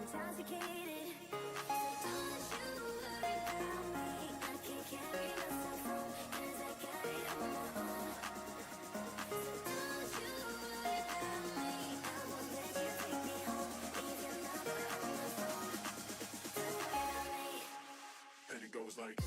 intoxicated. So don't you worry about me. I can carry myself home 'cause I got it on my own. So don't you worry about me. I won't let you take me home. Leave your number on my phone. Don't worry about me. And it goes like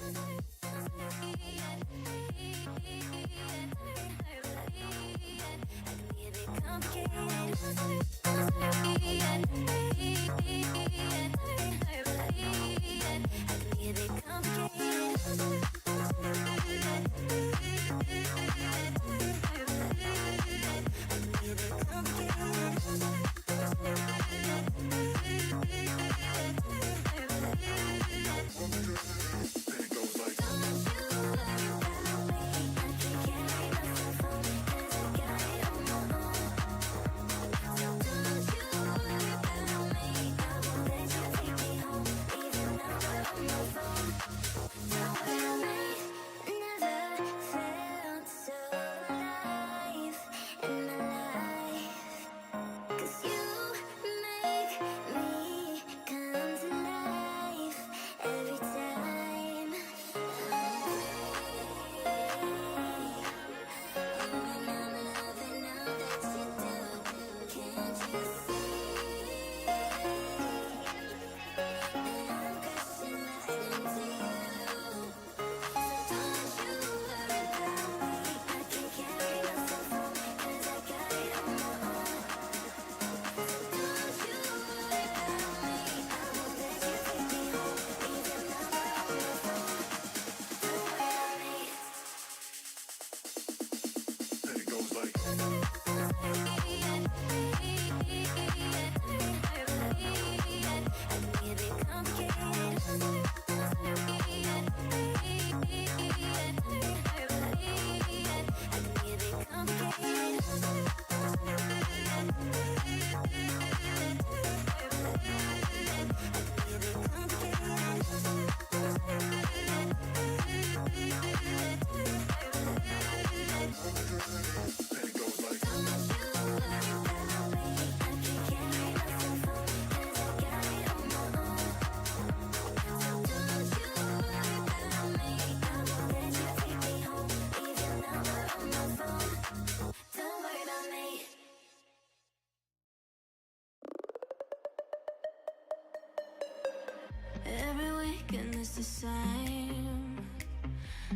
every weekend is the same.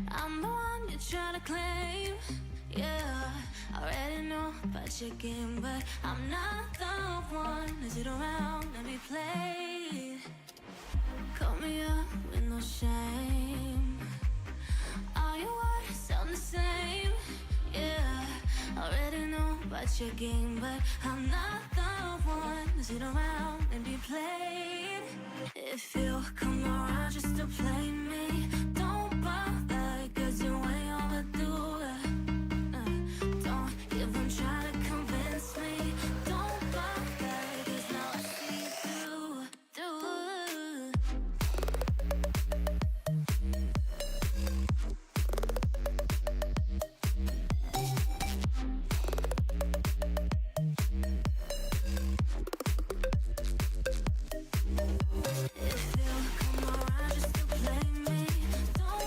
I'm the one you try to claim. Yeah, I already know about your game, but I'm not the one to sit around and be played. Call me up with no shame. All your words sound the same. Yeah, I already know about your game, but I'm not the one to sit around and be played. If you come around just to play me, don't bother, 'cause you're way overdue. Don't even try to convince me. Don't bother, 'cause now I see you through. If you come around just to play me, don't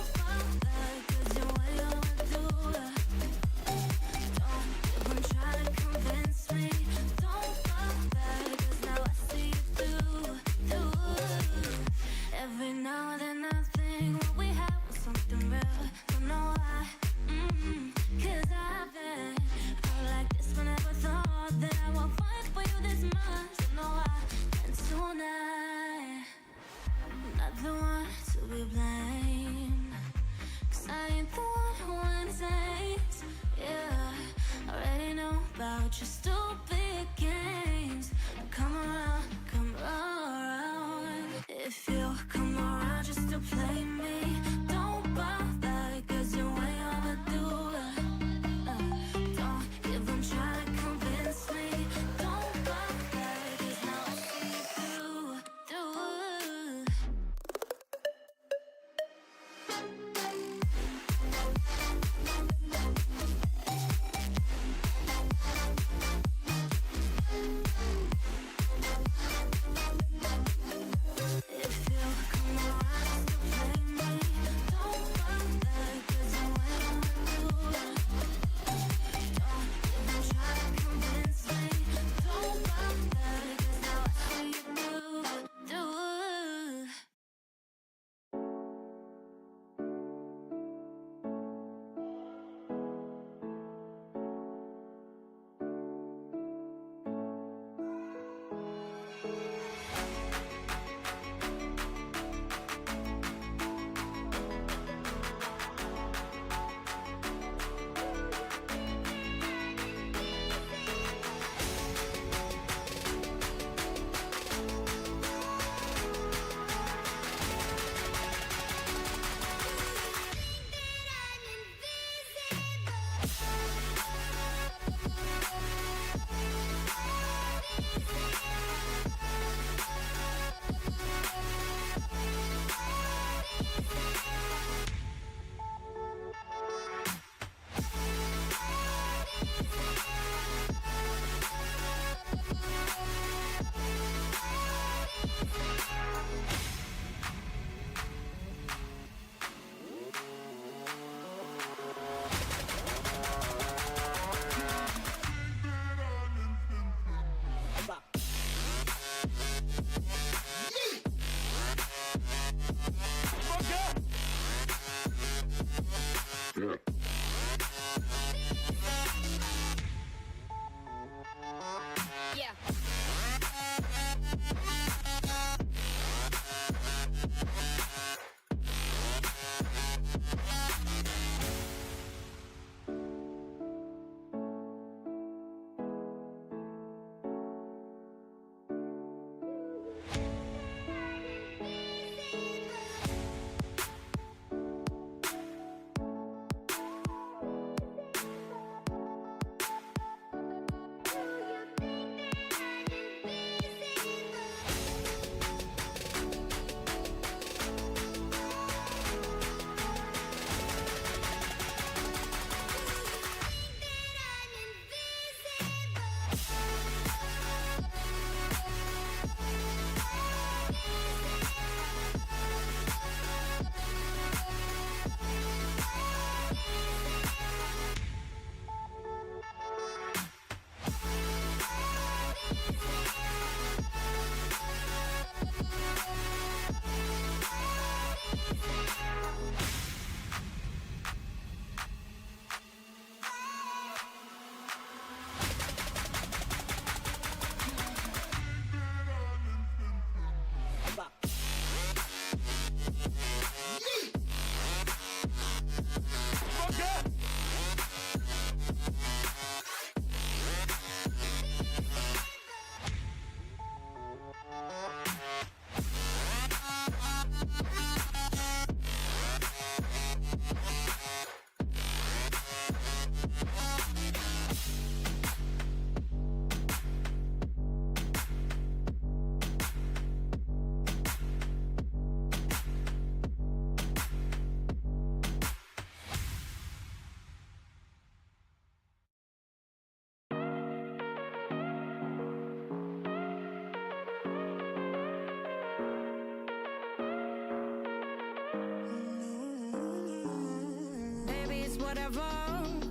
whatever.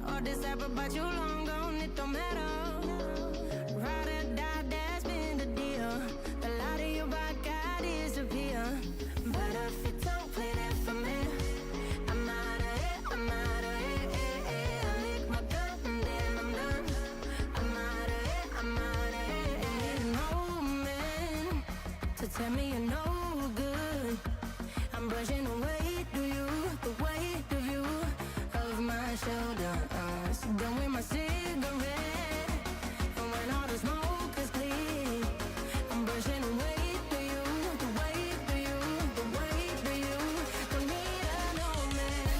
All this ever about you long gone, it don't matter. Ride or die, that's been the deal. The light of your back, God disappear. But if you don't play that for me, I'm out of it, I'm out of it. I lick my gun and then I'm done. I'm out of it, I'm out of it. Ain't no man to tell me you're no good. I'm brushing away, do you, the weight of you, of my shoulders. Done with my cigarette, and when all the smoke is clear, I'm brushing away, do you, the weight of you, the weight of you. Don't need a no man.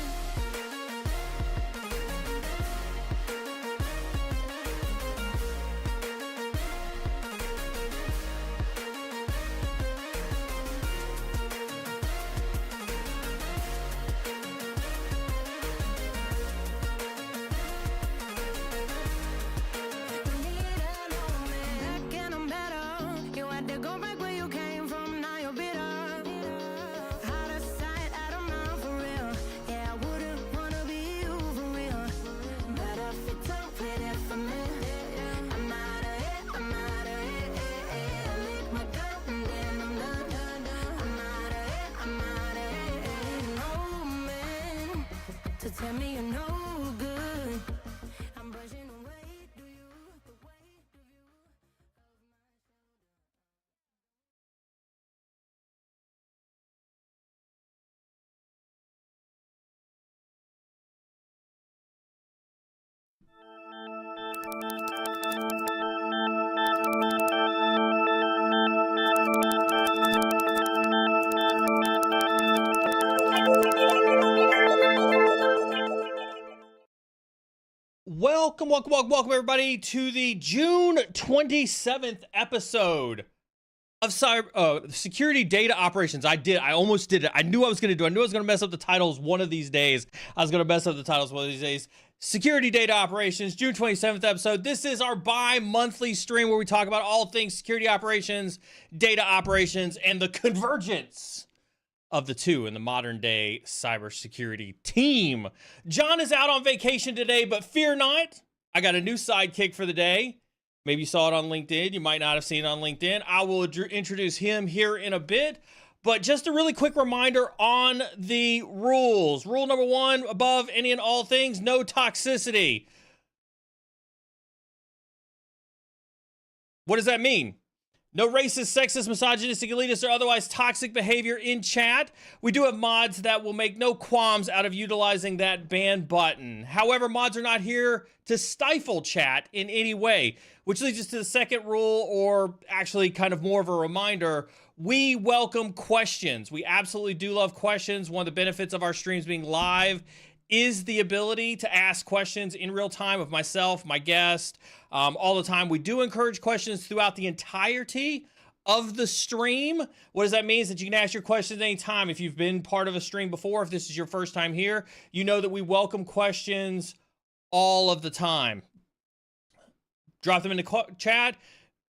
Tell me you're no good. I'm brushing away, do you, the weight of you, of Welcome, everybody, to the June 27th episode of Security Data Operations. I almost did it. I knew I was going to do it. I knew I was going to mess up the titles one of these days. Security Data Operations, June 27th episode. This is our bi-monthly stream where we talk about all things security operations, data operations, and the convergence of the two in the modern day cybersecurity team. John is out on vacation today, but fear not. I got a new sidekick for the day. Maybe you saw it on LinkedIn. You might not have seen it on LinkedIn. I will introduce him here in a bit. But just a really quick reminder on the rules. Rule number 1, above any and all things, no toxicity. What does that mean? No racist, sexist, misogynistic, elitist, or otherwise toxic behavior in chat. We do have mods that will make no qualms out of utilizing that ban button. However, mods are not here to stifle chat in any way, which leads us to the second rule, or actually kind of more of a reminder. We welcome questions. We absolutely do love questions. One of the benefits of our streams being live is the ability to ask questions in real time of myself, my guest, all the time. We do encourage questions throughout the entirety of the stream. What does that mean? Is that you can ask your questions anytime. If you've been part of a stream before, if this is your first time here, you know that we welcome questions all of the time. Drop them into chat.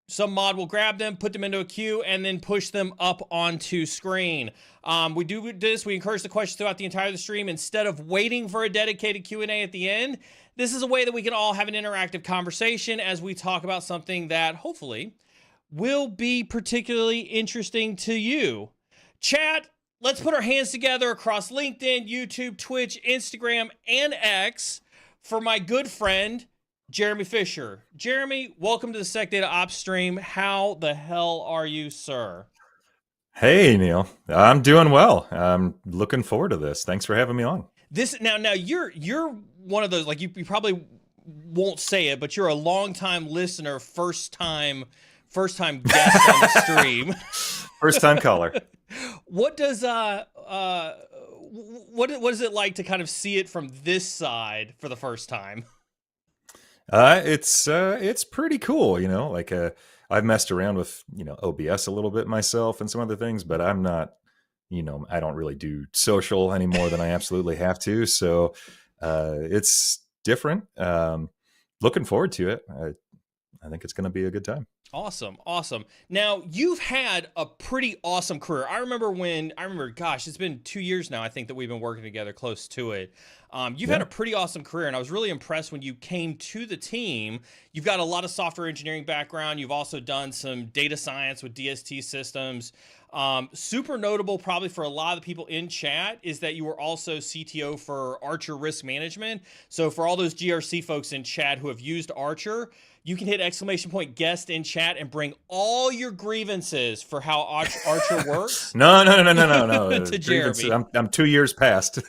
Some mod will grab them, put them into a queue, and then push them up onto screen. We do this. We encourage the questions throughout the entire stream. Instead of waiting for a dedicated Q&A at the end, this is a way that we can all have an interactive conversation as we talk about something that hopefully will be particularly interesting to you. Chat, let's put our hands together across LinkedIn, YouTube, Twitch, Instagram, and X for my good friend, Jeremy Fisher. Jeremy, welcome to the SecDataOps stream. How the hell are you, sir? Hey, Neil. I'm doing well. I'm looking forward to this. Thanks for having me on. Now you're one of those, like, you probably won't say it, but you're a long-time listener, first time guest on the stream. First time caller. What does what is it like to kind of see it from this side for the first time? It's pretty cool, you know, like, I've messed around with, OBS a little bit myself and some other things, but I'm not, I don't really do social any more than I absolutely have to. So, it's different. Looking forward to it. I think it's going to be a good time. Awesome. Awesome. Now, you've had a pretty awesome career. Gosh, it's been 2 years now, I think, that we've been working together, close to it. You've had Yeah. a pretty awesome career, and I was really impressed when you came to the team. You've got a lot of software engineering background. You've also done some data science with DST systems. Super notable, probably for a lot of the people in chat, is that you were also CTO for Archer Risk Management. So for all those GRC folks in chat who have used Archer, you can hit !guest in chat and bring all your grievances for how Archer works No. to Grievance. Jeremy. I'm 2 years past.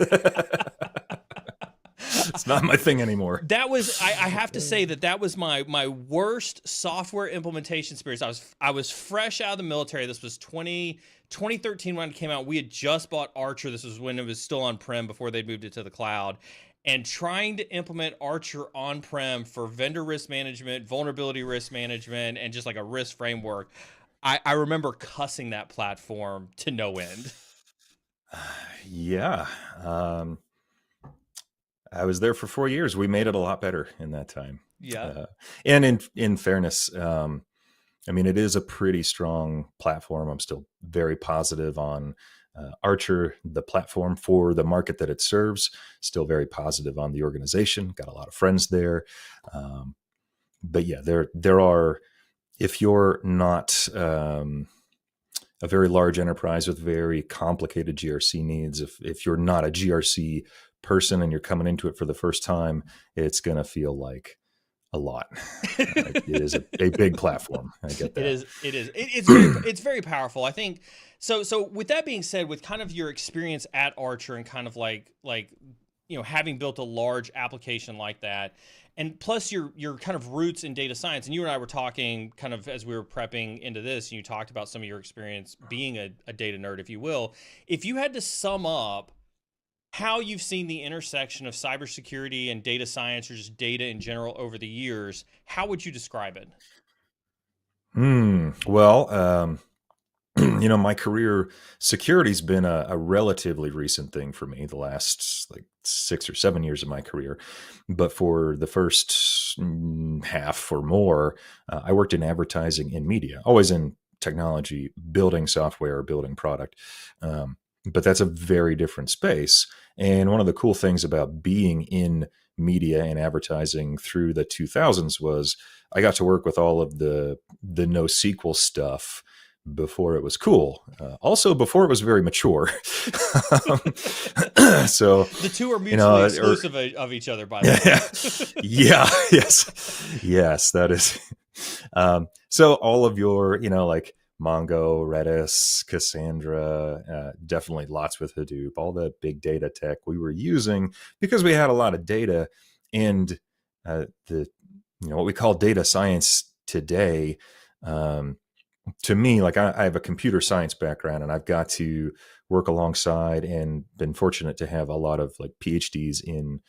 It's not my thing anymore. That was I have to say that was my worst software implementation experience. I was fresh out of the military. This was 2013 when it came out. We had just bought Archer. This was when it was still on-prem before they'd moved it to the cloud. And trying to implement Archer on-prem for vendor risk management, vulnerability risk management, and just like a risk framework, I remember cussing that platform to no end. Yeah. I was there for 4 years. We made it a lot better in that time. Yeah. And in fairness, I mean, it is a pretty strong platform. I'm still very positive on Archer, the platform for the market that it serves. Still very positive on the organization. Got a lot of friends there. But yeah, there are, if you're not a very large enterprise with very complicated GRC needs, if you're not a GRC person and you're coming into it for the first time, it's going to feel like a lot. It is a big platform. I get that. It's very powerful. I think so with that being said, with kind of your experience at Archer and kind of like having built a large application like that, and plus your kind of roots in data science, and you and I were talking kind of as we were prepping into this, and you talked about some of your experience being a data nerd, if you will. If you had to sum up how you've seen the intersection of cybersecurity and data science, or just data in general, over the years, how would you describe it? Well, my career, security's been a relatively recent thing for me, the last like 6 or 7 years of my career. But for the first half or more, I worked in advertising and media, always in technology, building software, building product. But that's a very different space. And one of the cool things about being in media and advertising through the 2000s was I got to work with all of the NoSQL stuff before it was cool. Also before it was very mature. So the two are mutually exclusive of each other, by the way. Yeah. Yes, that is. So all of your, like Mongo, Redis, Cassandra, definitely lots with Hadoop, all the big data tech we were using because we had a lot of data. And what we call data science today, to me, like I have a computer science background, and I've got to work alongside and been fortunate to have a lot of like PhDs in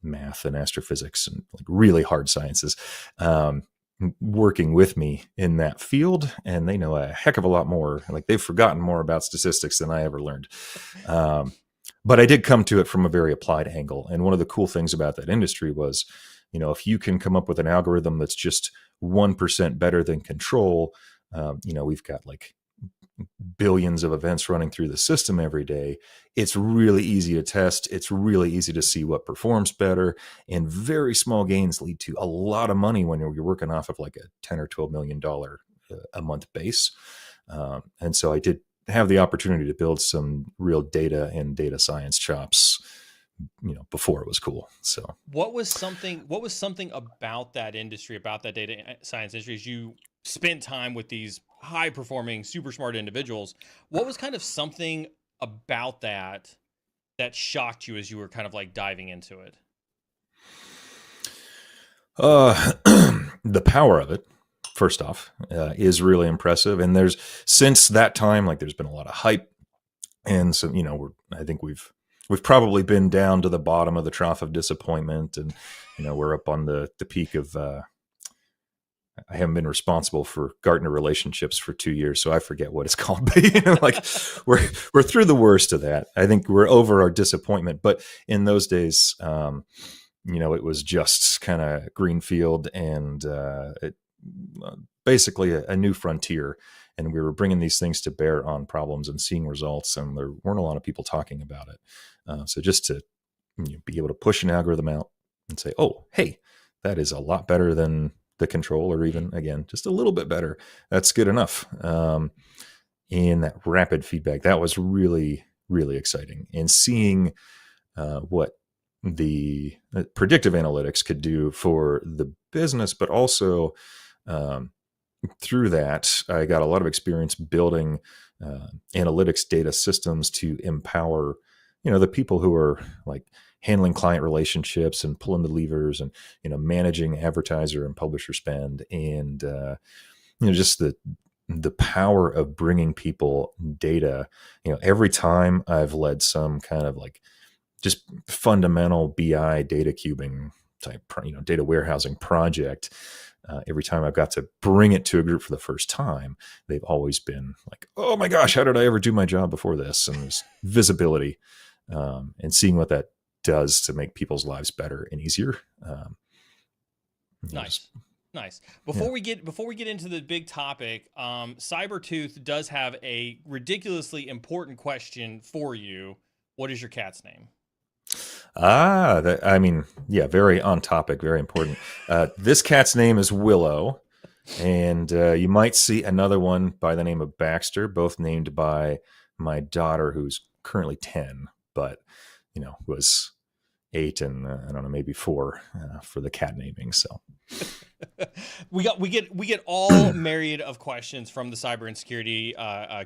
math and astrophysics and like really hard sciences. Working with me in that field, and they know a heck of a lot more. Like they've forgotten more about statistics than I ever learned. But I did come to it from a very applied angle. And one of the cool things about that industry was, if you can come up with an algorithm that's just 1% better than control, we've got like billions of events running through the system every day. It's really easy to test. It's really easy to see what performs better, and very small gains lead to a lot of money when you're working off of like a 10 or $12 million a month base. And so I did have the opportunity to build some real data and data science chops, before it was cool. So what was something about that industry, about that data science industry, as you spent time with these high performing, super smart individuals? What was kind of something about that shocked you as you were kind of like diving into it? The power of it, first off, is really impressive. And since that time, like there's been a lot of hype. And so, I think we've probably been down to the bottom of the trough of disappointment, and we're up on the peak of I haven't been responsible for Gartner relationships for 2 years, so I forget what it's called. But like we're through the worst of that. I think we're over our disappointment. But in those days, it was just kind of greenfield, and basically a new frontier, and we were bringing these things to bear on problems and seeing results, and there weren't a lot of people talking about it. So just to be able to push an algorithm out and say, oh, hey, that is a lot better than the control, or even, again, just a little bit better. That's good enough. And that rapid feedback, that was really, really exciting. And seeing what the predictive analytics could do for the business, but also through that, I got a lot of experience building analytics data systems to empower, the people who are like handling client relationships and pulling the levers and, managing advertiser and publisher spend, and, just the power of bringing people data. Every time I've led some kind of like just fundamental BI data cubing type, data warehousing project, every time I've got to bring it to a group for the first time, they've always been like, oh my gosh, how did I ever do my job before this? And there's visibility, and seeing what that does to make people's lives better and easier. Nice. Before we get into the big topic, Cybertooth does have a ridiculously important question for you. What is your cat's name? Very on topic, very important. This cat's name is Willow, and you might see another one by the name of Baxter, both named by my daughter, who's currently 10, but was 8 and I don't know, maybe 4 for the cat naming. So we get all myriad of questions from the cyber insecurity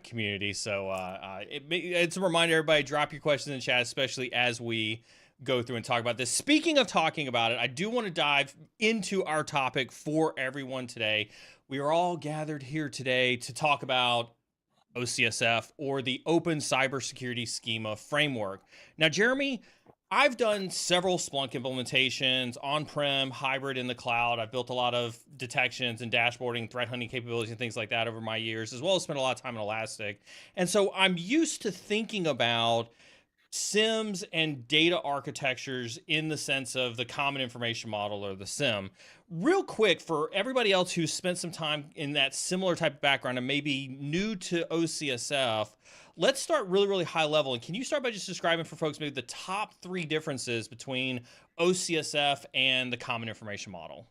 community. So it's a reminder, everybody, drop your questions in the chat, especially as we go through and talk about this. Speaking of talking about it, I do want to dive into our topic for everyone today. We are all gathered here today to talk about OCSF, or the Open Cybersecurity Schema Framework. Now, Jeremy, I've done several Splunk implementations, on-prem, hybrid, in the cloud. I've built a lot of detections and dashboarding, threat hunting capabilities and things like that over my years, as well as spent a lot of time in Elastic. And so I'm used to thinking about SIMs and data architectures in the sense of the Common Information Model, or the SIM. Real quick, for everybody else who's spent some time in that similar type of background and maybe new to OCSF, let's start really, really high level. And can you start by just describing for folks maybe the top 3 differences between OCSF and the Common Information Model?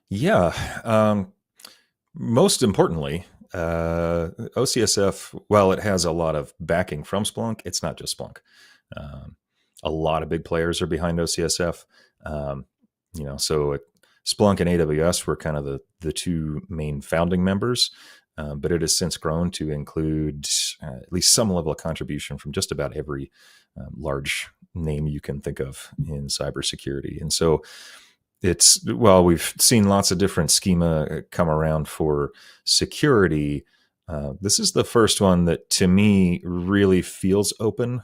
Yeah. Most importantly, OCSF, while it has a lot of backing from Splunk, it's not just Splunk. A lot of big players are behind OCSF. So Splunk and AWS were kind of the 2 main founding members, but it has since grown to include at least some level of contribution from just about every large name you can think of in cybersecurity. And so we've seen lots of different schema come around for security. This is the first one that, to me, really feels open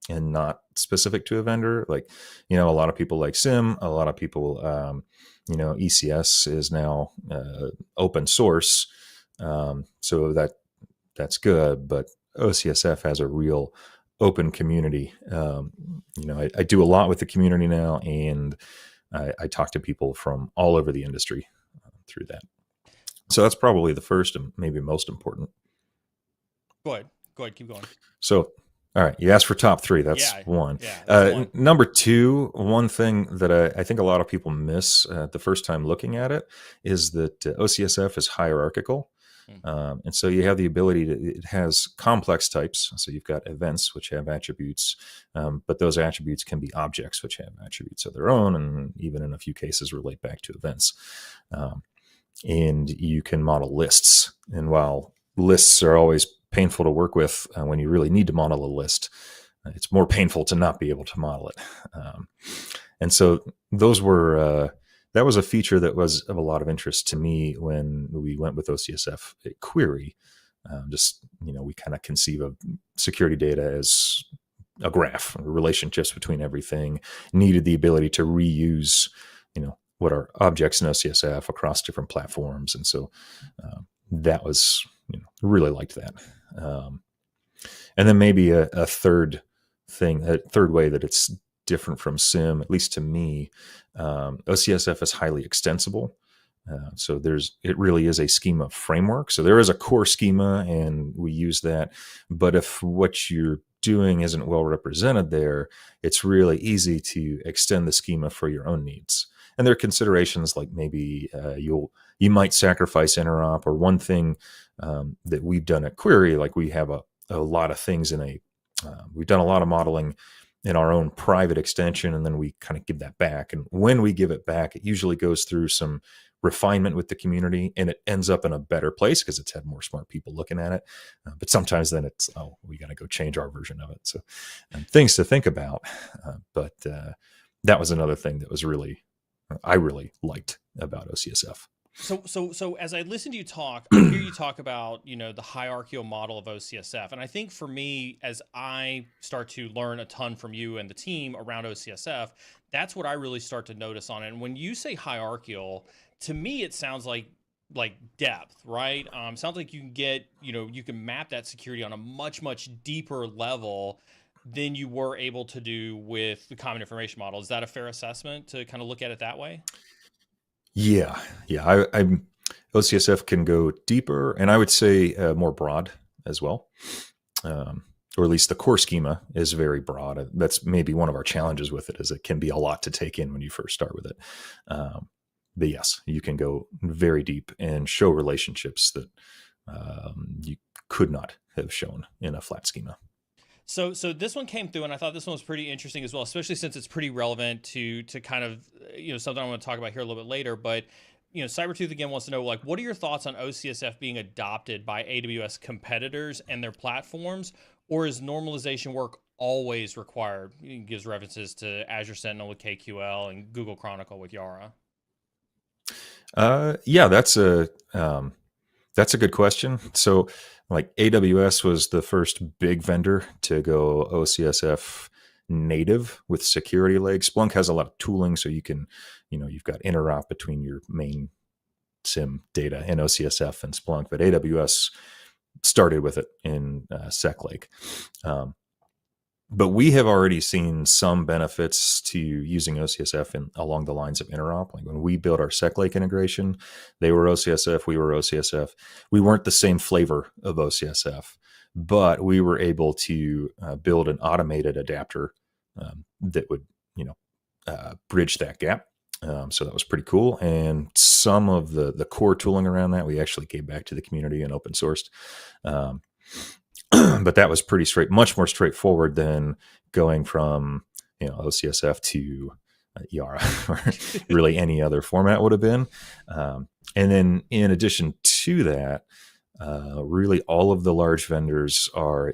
and not specific to a vendor. Like, a lot of people like SIM, a lot of people, ECS is now open source. So that's good, but OCSF has a real open community. I do a lot with the community now, and I talk to people from all over the industry through that. So that's probably the first and maybe most important. Go ahead, keep going. So, all right, you asked for top 3. That's one. One. Number 2, one thing that I think a lot of people miss the first time looking at it is that OCSF is hierarchical. And so you have the ability it has complex types. So you've got events, which have attributes, but those attributes can be objects, which have attributes of their own, and even in a few cases relate back to events. And you can model lists. And while lists are always painful to work with, when you really need to model a list, it's more painful to not be able to model it. And so those were... that was a feature that was of a lot of interest to me when we went with OCSF query. We kind of conceive of security data as a graph, relationships between everything, needed the ability to reuse, what are objects in OCSF across different platforms. And so that was, really liked that. And then maybe a third way that it's different from SIM, at least to me, OCSF is highly extensible. So it really is a schema framework. So there is a core schema, and we use that. But if what you're doing isn't well represented there, it's really easy to extend the schema for your own needs. And there are considerations like maybe you might sacrifice interop, or one thing that we've done at Query, like we have a lot of things we've done a lot of modeling in our own private extension, and then we kind of give that back. And when we give it back, it usually goes through some refinement with the community, and it ends up in a better place because it's had more smart people looking at it. But sometimes then it's, we got to go change our version of it. So things to think about. But that was another thing that was I really liked about OCSF. So as I listen to you talk, I hear you talk about, the hierarchical model of OCSF. And I think for me, as I start to learn a ton from you and the team around OCSF, that's what I really start to notice on it. And when you say hierarchical, to me, it sounds like depth, right? Sounds like you can get, you can map that security on a much, much deeper level than you were able to do with the common information model. Is that a fair assessment to kind of look at it that way? Yeah. OCSF can go deeper, and I would say more broad as well. Or at least the core schema is very broad. That's maybe one of our challenges with it, is it can be a lot to take in when you first start with it. But yes, you can go very deep and show relationships that you could not have shown in a flat schema. So this one came through, and I thought this one was pretty interesting as well, especially since it's pretty relevant to kind of, something I'm going to talk about here a little bit later. But, Cybertooth again wants to know, what are your thoughts on OCSF being adopted by AWS competitors and their platforms, or is normalization work always required? He gives references to Azure Sentinel with KQL and Google Chronicle with Yara. Yeah, that's a good question. So, like, AWS was the first big vendor to go OCSF native with security legs. Splunk has a lot of tooling, so you can, you've got interop between your main SIM data and OCSF and Splunk, but AWS started with it in SecLake. But we have already seen some benefits to using OCSF along the lines of interop. Like when we built our SecLake integration, they were OCSF, we were OCSF. We weren't the same flavor of OCSF, but we were able to build an automated adapter that would, bridge that gap. So that was pretty cool. And some of the core tooling around that, we actually gave back to the community and open sourced. But that was much more straightforward than going from, OCSF to Yara, or really any other format would have been. And then in addition to that, really all of the large vendors are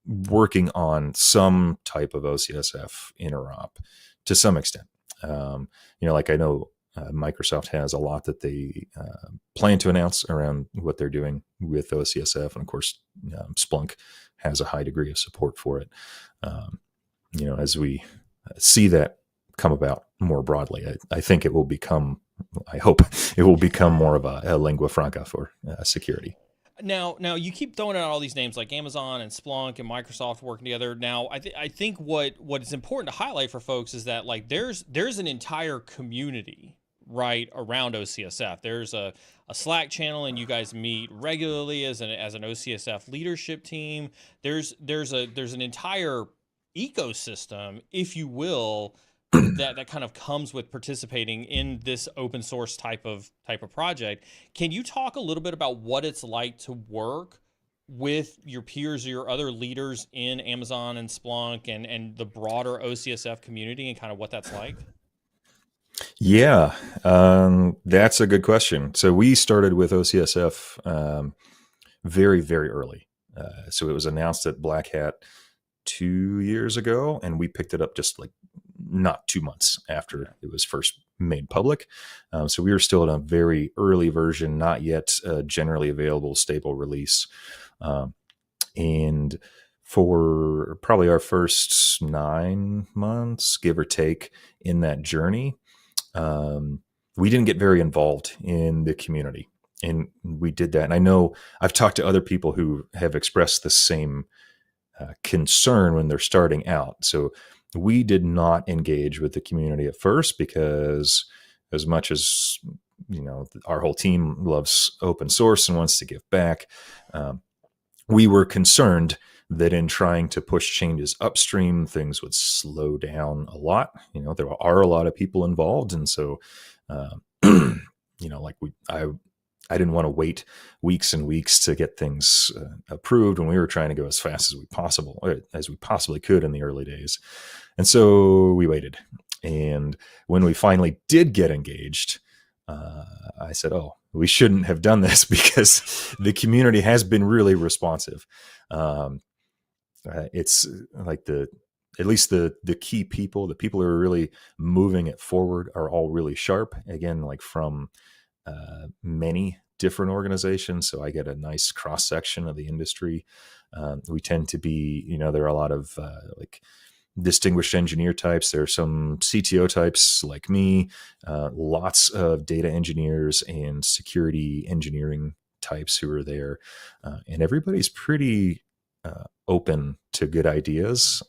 working on some type of OCSF interop to some extent. Like I know Microsoft has a lot that they plan to announce around what they're doing with OCSF. And of course, Splunk has a high degree of support for it. As we see that come about more broadly, I think it will become, I hope it will become more of a lingua franca for security. Now you keep throwing out all these names like Amazon and Splunk and Microsoft working together. Now, I think what is important to highlight for folks is that there's an entire community right around OCSF. There's a Slack channel, and you guys meet regularly as an OCSF leadership team. There's an entire ecosystem, if you will, that kind of comes with participating in this open source type of project. Can you talk a little bit about what it's like to work with your peers or your other leaders in Amazon and Splunk and the broader OCSF community, and kind of what that's like? Yeah, that's a good question. So we started with OCSF very, very early. So it was announced at Black Hat 2 years ago, and we picked it up just like not 2 months after it was first made public. So we were still in a very early version, not yet generally available, stable release. And for probably our first 9 months, give or take, in that journey, we didn't get very involved in the community. And we did that. And I know I've talked to other people who have expressed the same concern when they're starting out. So we did not engage with the community at first, because as much as our whole team loves open source and wants to give back. We were concerned that in trying to push changes upstream, things would slow down a lot. There are a lot of people involved. And so, I didn't want to wait weeks and weeks to get things approved when we were trying to go as fast as we possibly could in the early days. And so we waited. And when we finally did get engaged, I said, oh, we shouldn't have done this because the community has been really responsive. It's like at least the key people, the people who are really moving it forward are all really sharp. Again, like from many different organizations. So I get a nice cross section of the industry. We tend to be, there are a lot of like distinguished engineer types. There are some CTO types like me, lots of data engineers and security engineering types who are there. And everybody's pretty open to good ideas.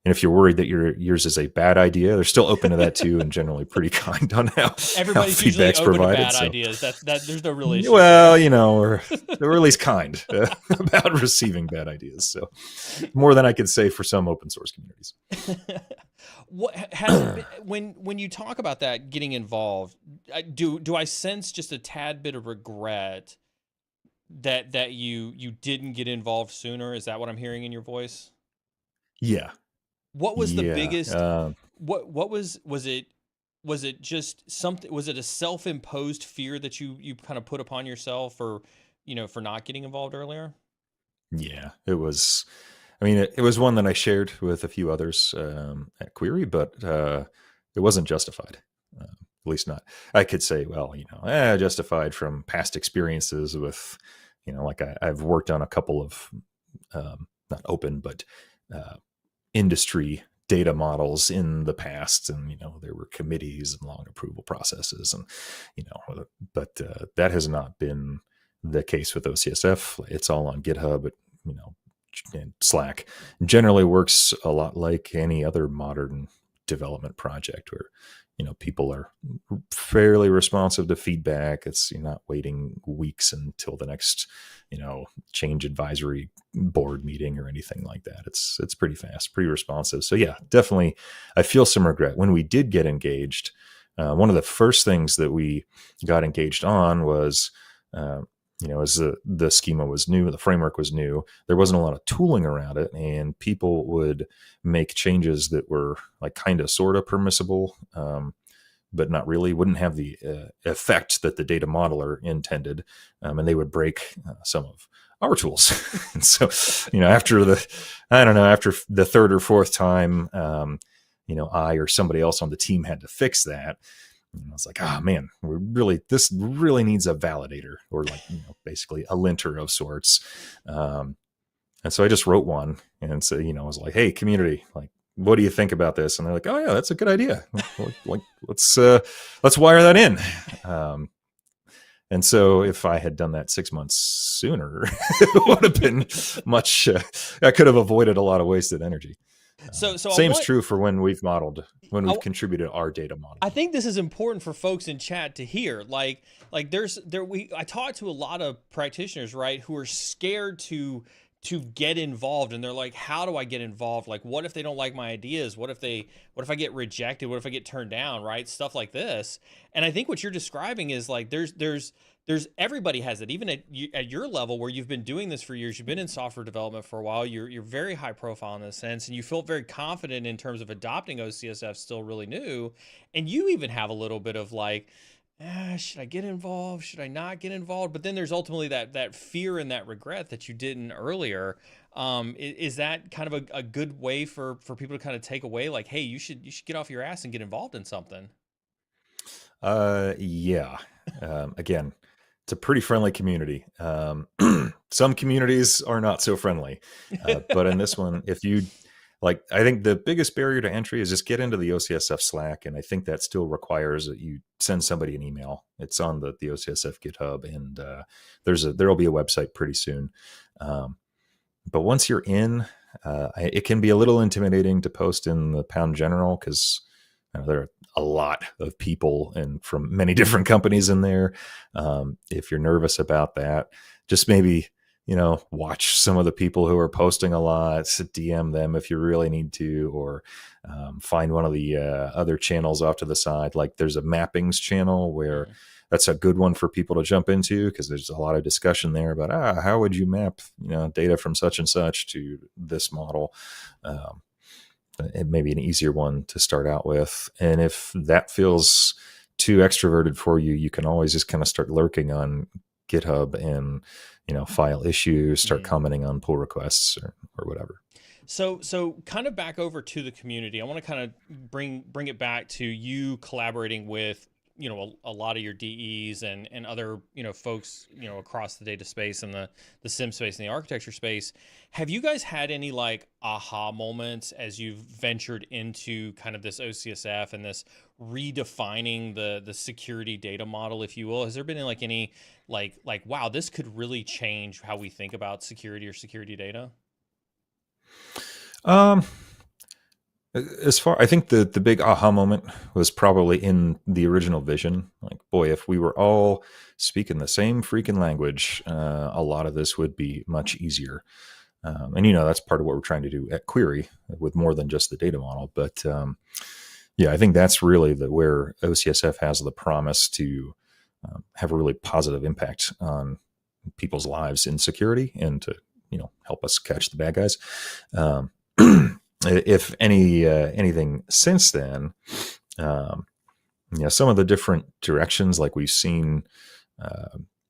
And if you're worried that yours is a bad idea, they're still open to that too, and generally pretty kind on how Everybody's how usually feedback's open provided. to bad So, ideas. There's no real issue. well, they're at least kind about receiving bad ideas. So, more than I could say for some open source communities. What has when you talk about that getting involved, do I sense just a tad bit of regret that you didn't get involved sooner? Is that what I'm hearing in your voice? Yeah. What was the Yeah. biggest? What was it just something? Was it a self-imposed fear that you kind of put upon yourself, or for not getting involved earlier? Yeah, it was. I mean, it was one that I shared with a few others at Query, but it wasn't justified. At least not. I could say, well, justified from past experiences with, like I've worked on a couple of not open, but industry data models in the past, and there were committees and long approval processes, and but that has not been the case with OCSF. It's all on GitHub, and Slack. Generally works a lot like any other modern development project where people are fairly responsive to feedback. You're not waiting weeks until the next change advisory board meeting or anything like that. It's pretty fast, pretty responsive. So yeah, definitely I feel some regret. When we did get engaged, one of the first things that we got engaged on was as the schema was new, the framework was new, there wasn't a lot of tooling around it, and people would make changes that were like kind of sort of permissible, but not really, wouldn't have the effect that the data modeler intended, and they would break some of our tools. And so, after the third or fourth time, I or somebody else on the team had to fix that. I was like, man, this really needs a validator, or like, basically a linter of sorts. And so I just wrote one and so, I was like, hey, community, like, what do you think about this? And they're like, oh yeah, that's a good idea. Like, let's wire that in. And so if I had done that 6 months sooner, it would have been much, I could have avoided a lot of wasted energy. So same's true for when we've contributed our data model. I think this is important for folks in chat to hear. Like I talk to a lot of practitioners, right, who are scared to get involved, and they're like, how do I get involved? Like, what if they don't like my ideas? What if I get rejected? What if I get turned down? Right? Stuff like this. And I think what you're describing is like there's everybody has it, even at your level where you've been doing this for years. You've been in software development for a while. You're very high profile in this sense, and you feel very confident in terms of adopting OCSF, still really new. And you even have a little bit of like, should I get involved? Should I not get involved? But then there's ultimately that fear and that regret that you didn't earlier. Is that kind of a good way for people to kind of take away, like, hey, you should get off your ass and get involved in something? Yeah. Again, it's a pretty friendly community. Some communities are not so friendly, but in this one, I think the biggest barrier to entry is just get into the OCSF Slack, and I think that still requires that you send somebody an email. It's on the OCSF GitHub, and there'll be a website pretty soon. But once you're in, it can be a little intimidating to post in the Pound General because There are a lot of people and from many different companies in there. If you're nervous about that, just maybe, watch some of the people who are posting a lot, DM them if you really need to, or find one of the other channels off to the side. Like there's a mappings channel where that's a good one for people to jump into, because there's a lot of discussion there about, how would you map, data from such and such to this model? It may be an easier one to start out with. And if that feels too extroverted for you, you can always just kind of start lurking on GitHub and, file issues, start commenting on pull requests or whatever. So kind of back over to the community. I want to kind of bring it back to you collaborating with, a lot of your DEs and other, folks, across the data space and the sim space and the architecture space. Have you guys had any like aha moments as you've ventured into kind of this OCSF and this redefining the security data model, if you will? Has there been like any like, wow, this could really change how we think about security or security data? I think the big aha moment was probably in the original vision. Like, boy, if we were all speaking the same freaking language, a lot of this would be much easier. And that's part of what we're trying to do at Query with more than just the data model. But I think that's really where OCSF has the promise to have a really positive impact on people's lives in security and to help us catch the bad guys. If anything since then, some of the different directions, like we've seen,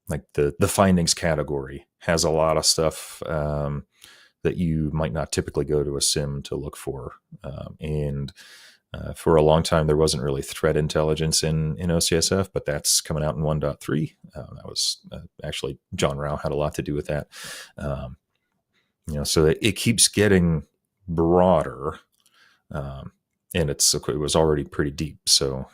like the findings category has a lot of stuff that you might not typically go to a SIM to look for. And for a long time, there wasn't really threat intelligence in OCSF, but that's coming out in 1.3. That was actually John Rao had a lot to do with that. So it keeps getting broader, and it was already pretty deep. So,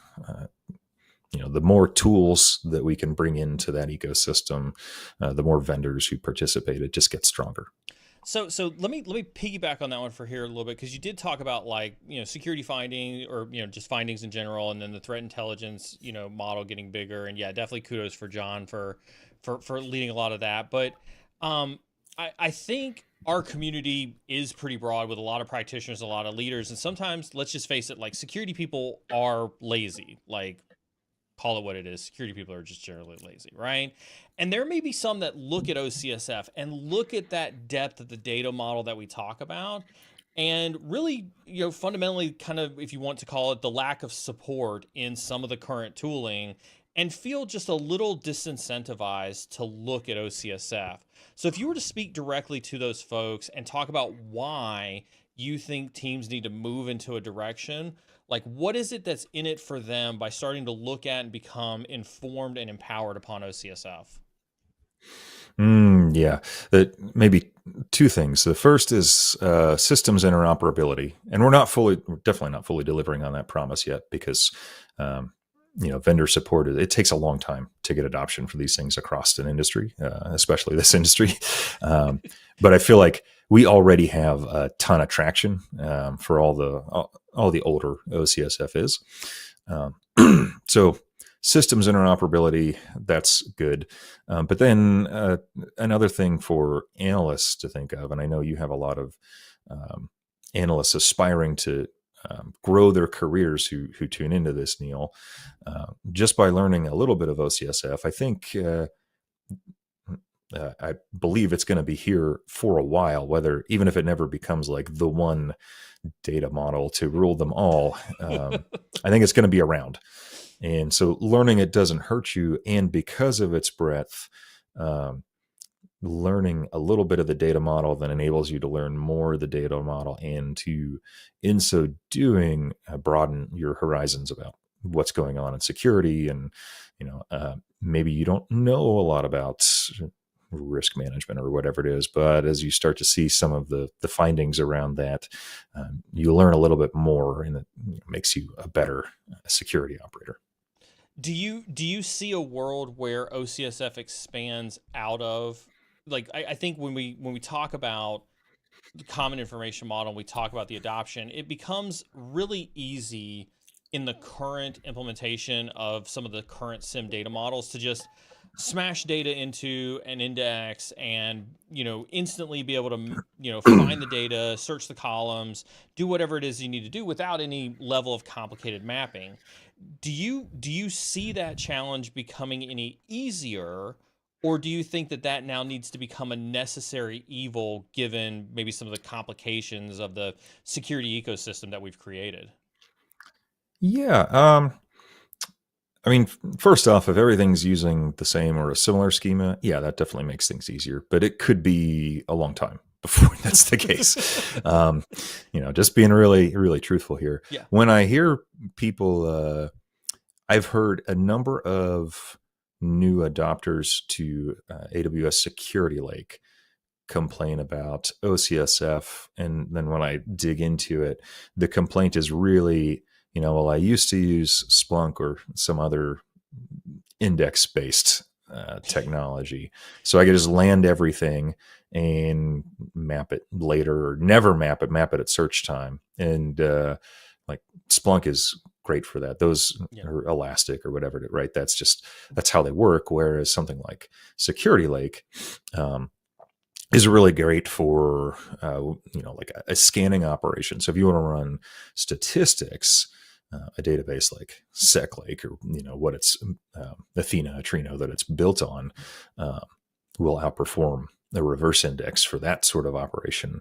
the more tools that we can bring into that ecosystem, the more vendors who participate, it just gets stronger. So let me piggyback on that one for here a little bit, because you did talk about like, security finding or, just findings in general, and then the threat intelligence, model getting bigger. And yeah, definitely kudos for John for leading a lot of that. But I think our community is pretty broad with a lot of practitioners, a lot of leaders. And sometimes, let's just face it, like security people are lazy, like call it what it is. Security people are just generally lazy, right? And there may be some that look at OCSF and look at that depth of the data model that we talk about, and really, fundamentally kind of, if you want to call it, the lack of support in some of the current tooling, and feel just a little disincentivized to look at OCSF. So if you were to speak directly to those folks and talk about why you think teams need to move into a direction, like what is it that's in it for them by starting to look at and become informed and empowered upon OCSF? Yeah, maybe two things. The first is systems interoperability, and we're definitely not fully delivering on that promise yet, because vendor support, it takes a long time to get adoption for these things across an industry, especially this industry. But I feel like we already have a ton of traction for all the older OCSF is. So systems interoperability, that's good. But then another thing for analysts to think of, and I know you have a lot of analysts aspiring to grow their careers who tune into this, Neil, just by learning a little bit of OCSF. I think I believe it's going to be here for a while, even if it never becomes like the one data model to rule them all. I think it's going to be around. And so learning it doesn't hurt you. And because of its breadth, learning a little bit of the data model then enables you to learn more of the data model, and to, in so doing, broaden your horizons about what's going on in security. And, maybe you don't know a lot about risk management or whatever it is, but as you start to see some of the findings around that, you learn a little bit more, and it makes you a better security operator. Do you see a world where OCSF expands out of, like, I think when we talk about the common information model, we talk about the adoption, it becomes really easy in the current implementation of some of the current SIM data models to just smash data into an index and, instantly be able to, find the data, search the columns, do whatever it is you need to do without any level of complicated mapping. Do you see that challenge becoming any easier, or do you think that now needs to become a necessary evil given maybe some of the complications of the security ecosystem that we've created? Yeah. I mean, first off, if everything's using the same or a similar schema, yeah, that definitely makes things easier. But it could be a long time before that's the case. Just being really, really truthful here. Yeah. When I hear people, I've heard a number of new adopters to AWS Security Lake complain about OCSF. And then when I dig into it, the complaint is really, well, I used to use Splunk or some other index-based technology, so I could just land everything and map it later, or never map it at search time. And like Splunk is great for that. Those are Elastic or whatever, right? That's how they work. Whereas something like Security Lake is really great for like a scanning operation. So if you want to run statistics, a database like SecLake, or what it's Athena, Trino that it's built on, will outperform the reverse index for that sort of operation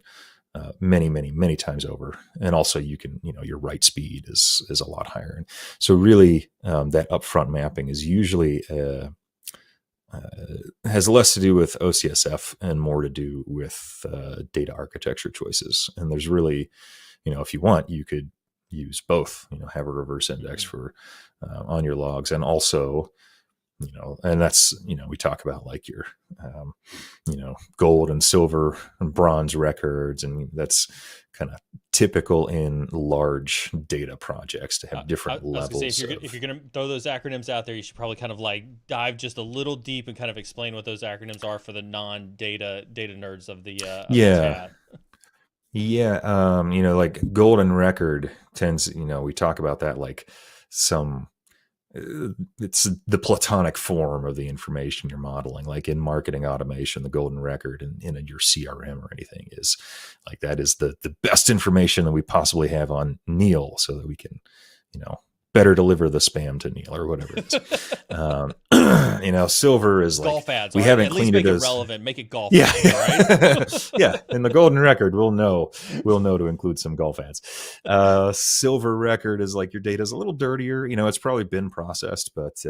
many, many, many times over. And also, you can your write speed is a lot higher. And so really, that upfront mapping is usually has less to do with OCSF and more to do with data architecture choices. And there's really, if you want, you could use both, have a reverse index for on your logs, and also, and that's, we talk about like your, gold and silver and bronze records. And that's kind of typical in large data projects to have different levels. If you're going to throw those acronyms out there, you should probably kind of like dive just a little deep and kind of explain what those acronyms are for the data nerds of the chat. Yeah. Like golden record tends, we talk about that like it's the platonic form of the information you're modeling. Like in marketing automation, the golden record in your CRM or anything is like, that is the best information that we possibly have on Neil, so that we can, better deliver the spam to Neil or whatever it is. Silver is like golf ads. We right? haven't At cleaned least make it it as relevant. Make it golf. Yeah, ads, right? Yeah. In the golden record, we'll know to include some golf ads. Silver record is like your data is a little dirtier. It's probably been processed, but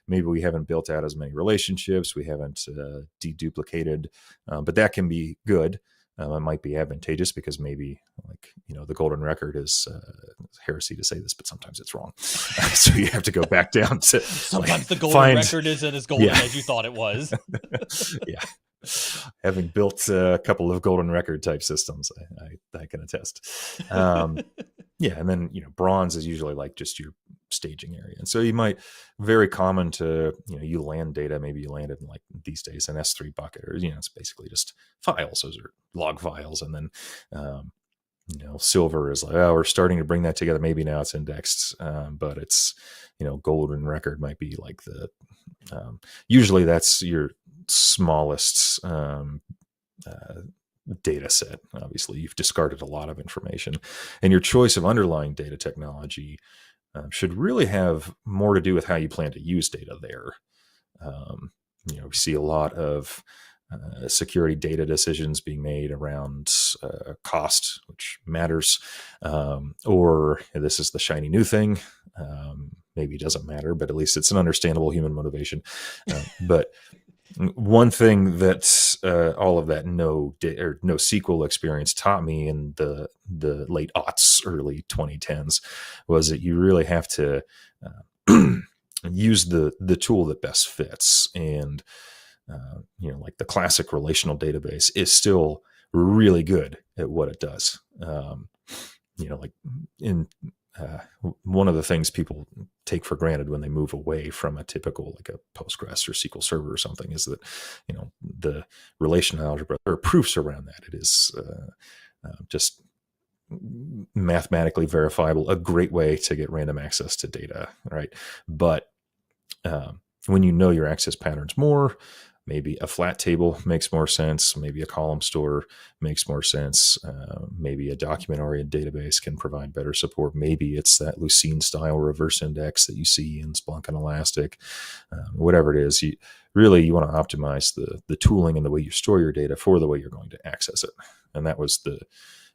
maybe we haven't built out as many relationships. We haven't deduplicated, but that can be good. It might be advantageous because maybe the golden record is heresy to say this, but sometimes it's wrong. So you have to go back down to sometimes the golden record isn't as golden as you thought it was. Yeah. Having built a couple of golden record type systems, I can attest. And then, bronze is usually like just your staging area. And so you might, very common to, you land data, maybe you land it in like these days an S3 bucket, or, it's basically just files. Those are log files. And then, silver is like, oh, we're starting to bring that together. Maybe now it's indexed, but it's, golden record might be like usually that's your smallest data set. Obviously, you've discarded a lot of information, and your choice of underlying data technology should really have more to do with how you plan to use data there. We see a lot of security data decisions being made around cost, which matters, or this is the shiny new thing. Maybe it doesn't matter, but at least it's an understandable human motivation. But one thing that all of that NoSQL experience taught me in the late aughts, early 2010s, was that you really have to use the tool that best fits. And like the classic relational database is still really good at what it does. Like in one of the things people take for granted when they move away from a typical, like a Postgres or SQL Server or something, is that, the relational algebra or proofs around that, it is just mathematically verifiable, a great way to get random access to data, right? But when you know your access patterns more, maybe a flat table makes more sense. Maybe a column store makes more sense. Maybe a document-oriented database can provide better support. Maybe it's that Lucene-style reverse index that you see in Splunk and Elastic. Whatever it is, you want to optimize the tooling and the way you store your data for the way you're going to access it. And that was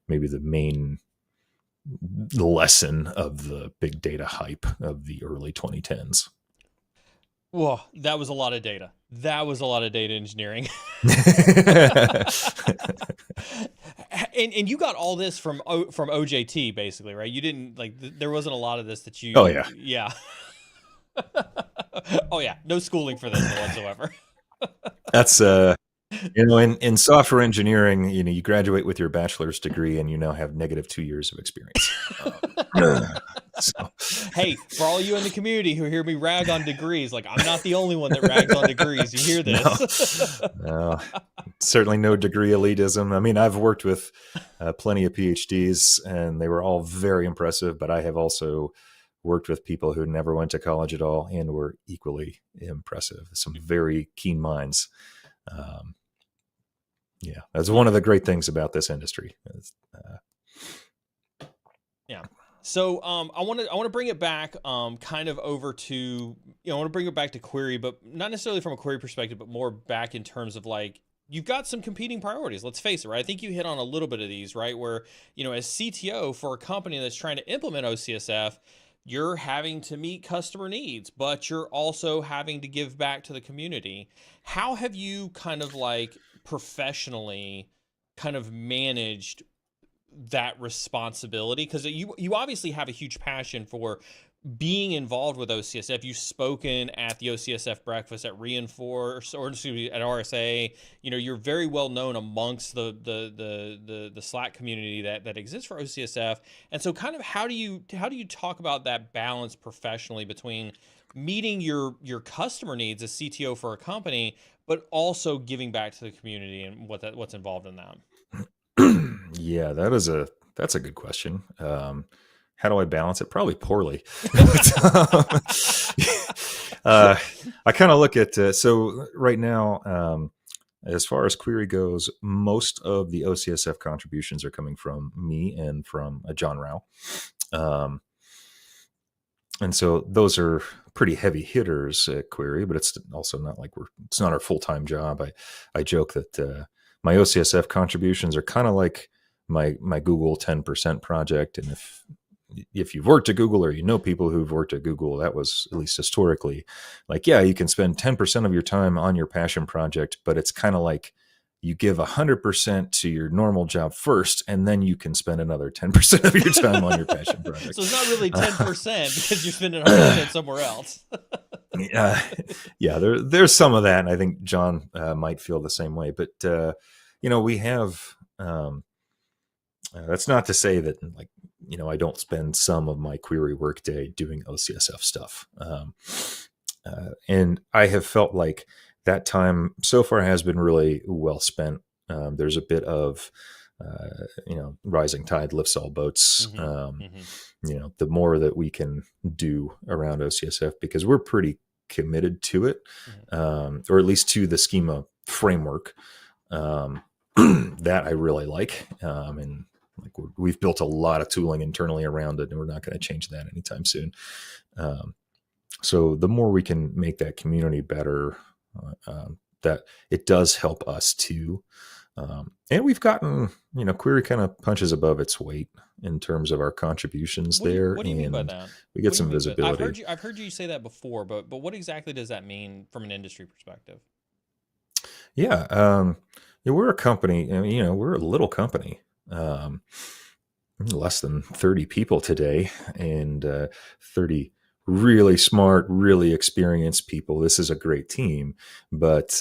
maybe the main lesson of the big data hype of the early 2010s. Whoa, that was a lot of data. That was a lot of data engineering. And you got all this from OJT, basically, right? You didn't there wasn't a lot of this that you. Oh yeah. Yeah. Oh yeah. No schooling for this whatsoever. That's in software engineering, you graduate with your bachelor's degree and you now have -2 years of experience. So. Hey, for all you in the community who hear me rag on degrees, I'm not the only one that rags on degrees. You hear this? No, certainly no degree elitism. I mean, I've worked with plenty of PhDs and they were all very impressive, but I have also worked with people who never went to college at all and were equally impressive. Some very keen minds. Yeah, that's one of the great things about this industry. Yeah. So I want to bring it back kind of over to, I want to bring it back to query, but not necessarily from a query perspective, but more back in terms of you've got some competing priorities. Let's face it, right? I think you hit on a little bit of these, right? Where, as CTO for a company that's trying to implement OCSF, you're having to meet customer needs, but you're also having to give back to the community. How have you kind of professionally kind of managed that responsibility? Because you obviously have a huge passion for being involved with OCSF. You've spoken at the OCSF breakfast at Reinforce, or excuse me, at RSA. You're very well known amongst the Slack community that exists for OCSF. And so kind of how do you talk about that balance professionally between meeting your customer needs as CTO for a company, but also giving back to the community and what's involved in that? Yeah, that's a good question. How do I balance it? Probably poorly. I kind of look at so right now, as far as query goes, most of the OCSF contributions are coming from me and from John Rao. And so those are pretty heavy hitters at query, but it's also not it's not our full-time job. I joke that my OCSF contributions are kind of like my Google 10% project. And if you've worked at Google or people who've worked at Google, that was at least historically you can spend 10% of your time on your passion project, but it's kind of like you give 100% to your normal job first, and then you can spend another 10% of your time on your passion project. So it's not really 10% because you're spending 100% somewhere else. Yeah, there's some of that, and I think John might feel the same way. But we have. That's not to say that I don't spend some of my query workday doing OCSF stuff, and I have felt like that time so far has been really well spent. There's a bit of rising tide lifts all boats. The more that we can do around OCSF, because we're pretty committed to it, or at least to the schema framework, that I really like. And we've built a lot of tooling internally around it, and we're not going to change that anytime soon. So the more we can make that community better, that it does help us too. And we've gotten, query kind of punches above its weight in terms of our contributions there. What do you mean by that? We get some visibility. I've heard you say that before, but what exactly does that mean from an industry perspective? Yeah. We're a company, we're a little company, less than 30 people today, and 30 really smart, really experienced people. This is a great team, but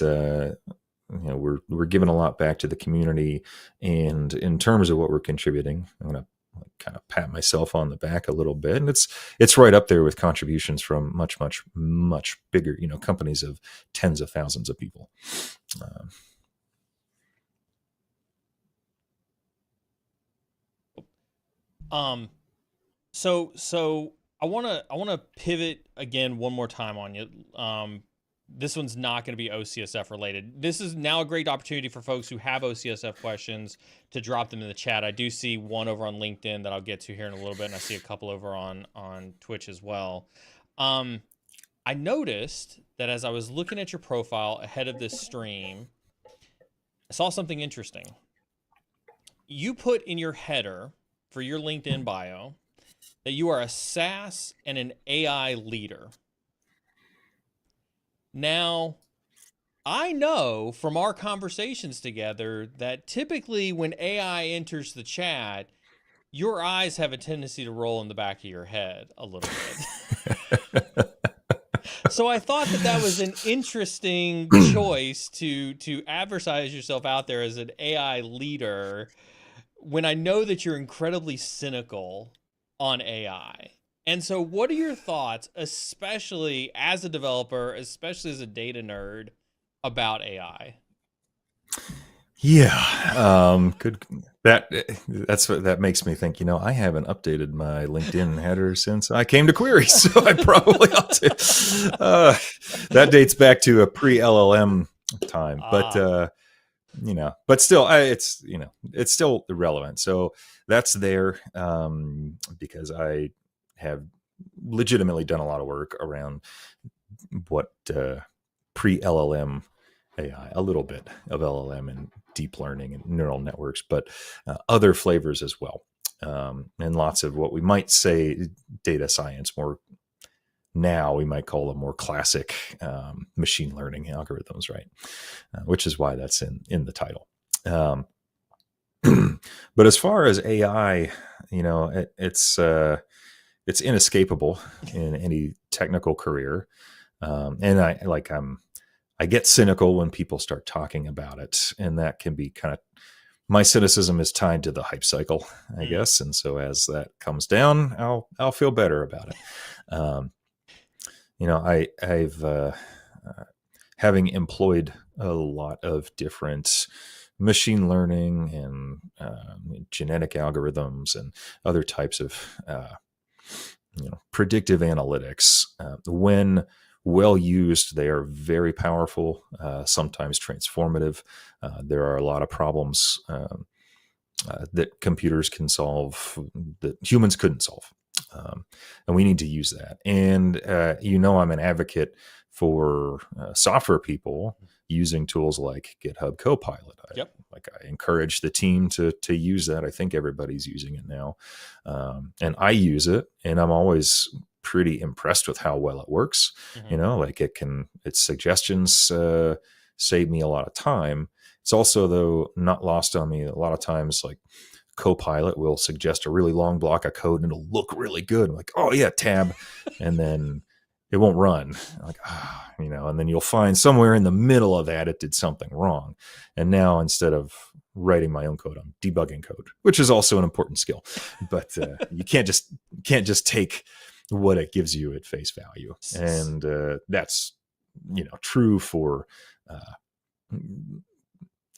we're giving a lot back to the community. And in terms of what we're contributing, I'm going to kind of pat myself on the back a little bit, and it's right up there with contributions from much, much, much bigger, companies of tens of thousands of people. So I wanna pivot again one more time on you. This one's not going to be OCSF related. This is now a great opportunity for folks who have OCSF questions to drop them in the chat. I do see one over on LinkedIn that I'll get to here in a little bit, and I see a couple over on Twitch as well. I noticed that as I was looking at your profile ahead of this stream, I saw something interesting. You put in your header for your LinkedIn bio that you are a SaaS and an AI leader. Now, I know from our conversations together that typically when AI enters the chat, your eyes have a tendency to roll in the back of your head a little bit. So I thought that was an interesting choice to advertise yourself out there as an AI leader when I know that you're incredibly cynical on AI. And so what are your thoughts, especially as a developer, especially as a data nerd, about AI? Yeah, good. That makes me think. I haven't updated my LinkedIn header since I came to Query, so I probably ought to. That dates back to a pre-LLM time, but but still, it's still relevant. So that's there because I have legitimately done a lot of work around what pre-LLM AI, a little bit of LLM and deep learning and neural networks, but other flavors as well. And lots of what we might say data science, more now we might call them more classic machine learning algorithms, right? Which is why that's in the title. But as far as AI, it's inescapable in any technical career. And I get cynical when people start talking about it, and that can be kind of, my cynicism is tied to the hype cycle, I guess. And so as that comes down, I'll feel better about it. I've having employed a lot of different machine learning and genetic algorithms and other types of predictive analytics. When well used, they are very powerful, sometimes transformative. There are a lot of problems that computers can solve that humans couldn't solve. And we need to use that. And, I'm an advocate for software people using tools like GitHub Copilot. I encourage the team to use that. I think everybody's using it now. And I use it, and I'm always pretty impressed with how well it works. Mm-hmm. Its suggestions save me a lot of time. It's also, though, not lost on me. A lot of times, like, Copilot will suggest a really long block of code and it'll look really good. I'm like, oh yeah, tab. And then it won't run. Like, and then you'll find somewhere in the middle of that, it did something wrong. And now instead of writing my own code, I'm debugging code, which is also an important skill. But you can't just take what it gives you at face value. And that's, true for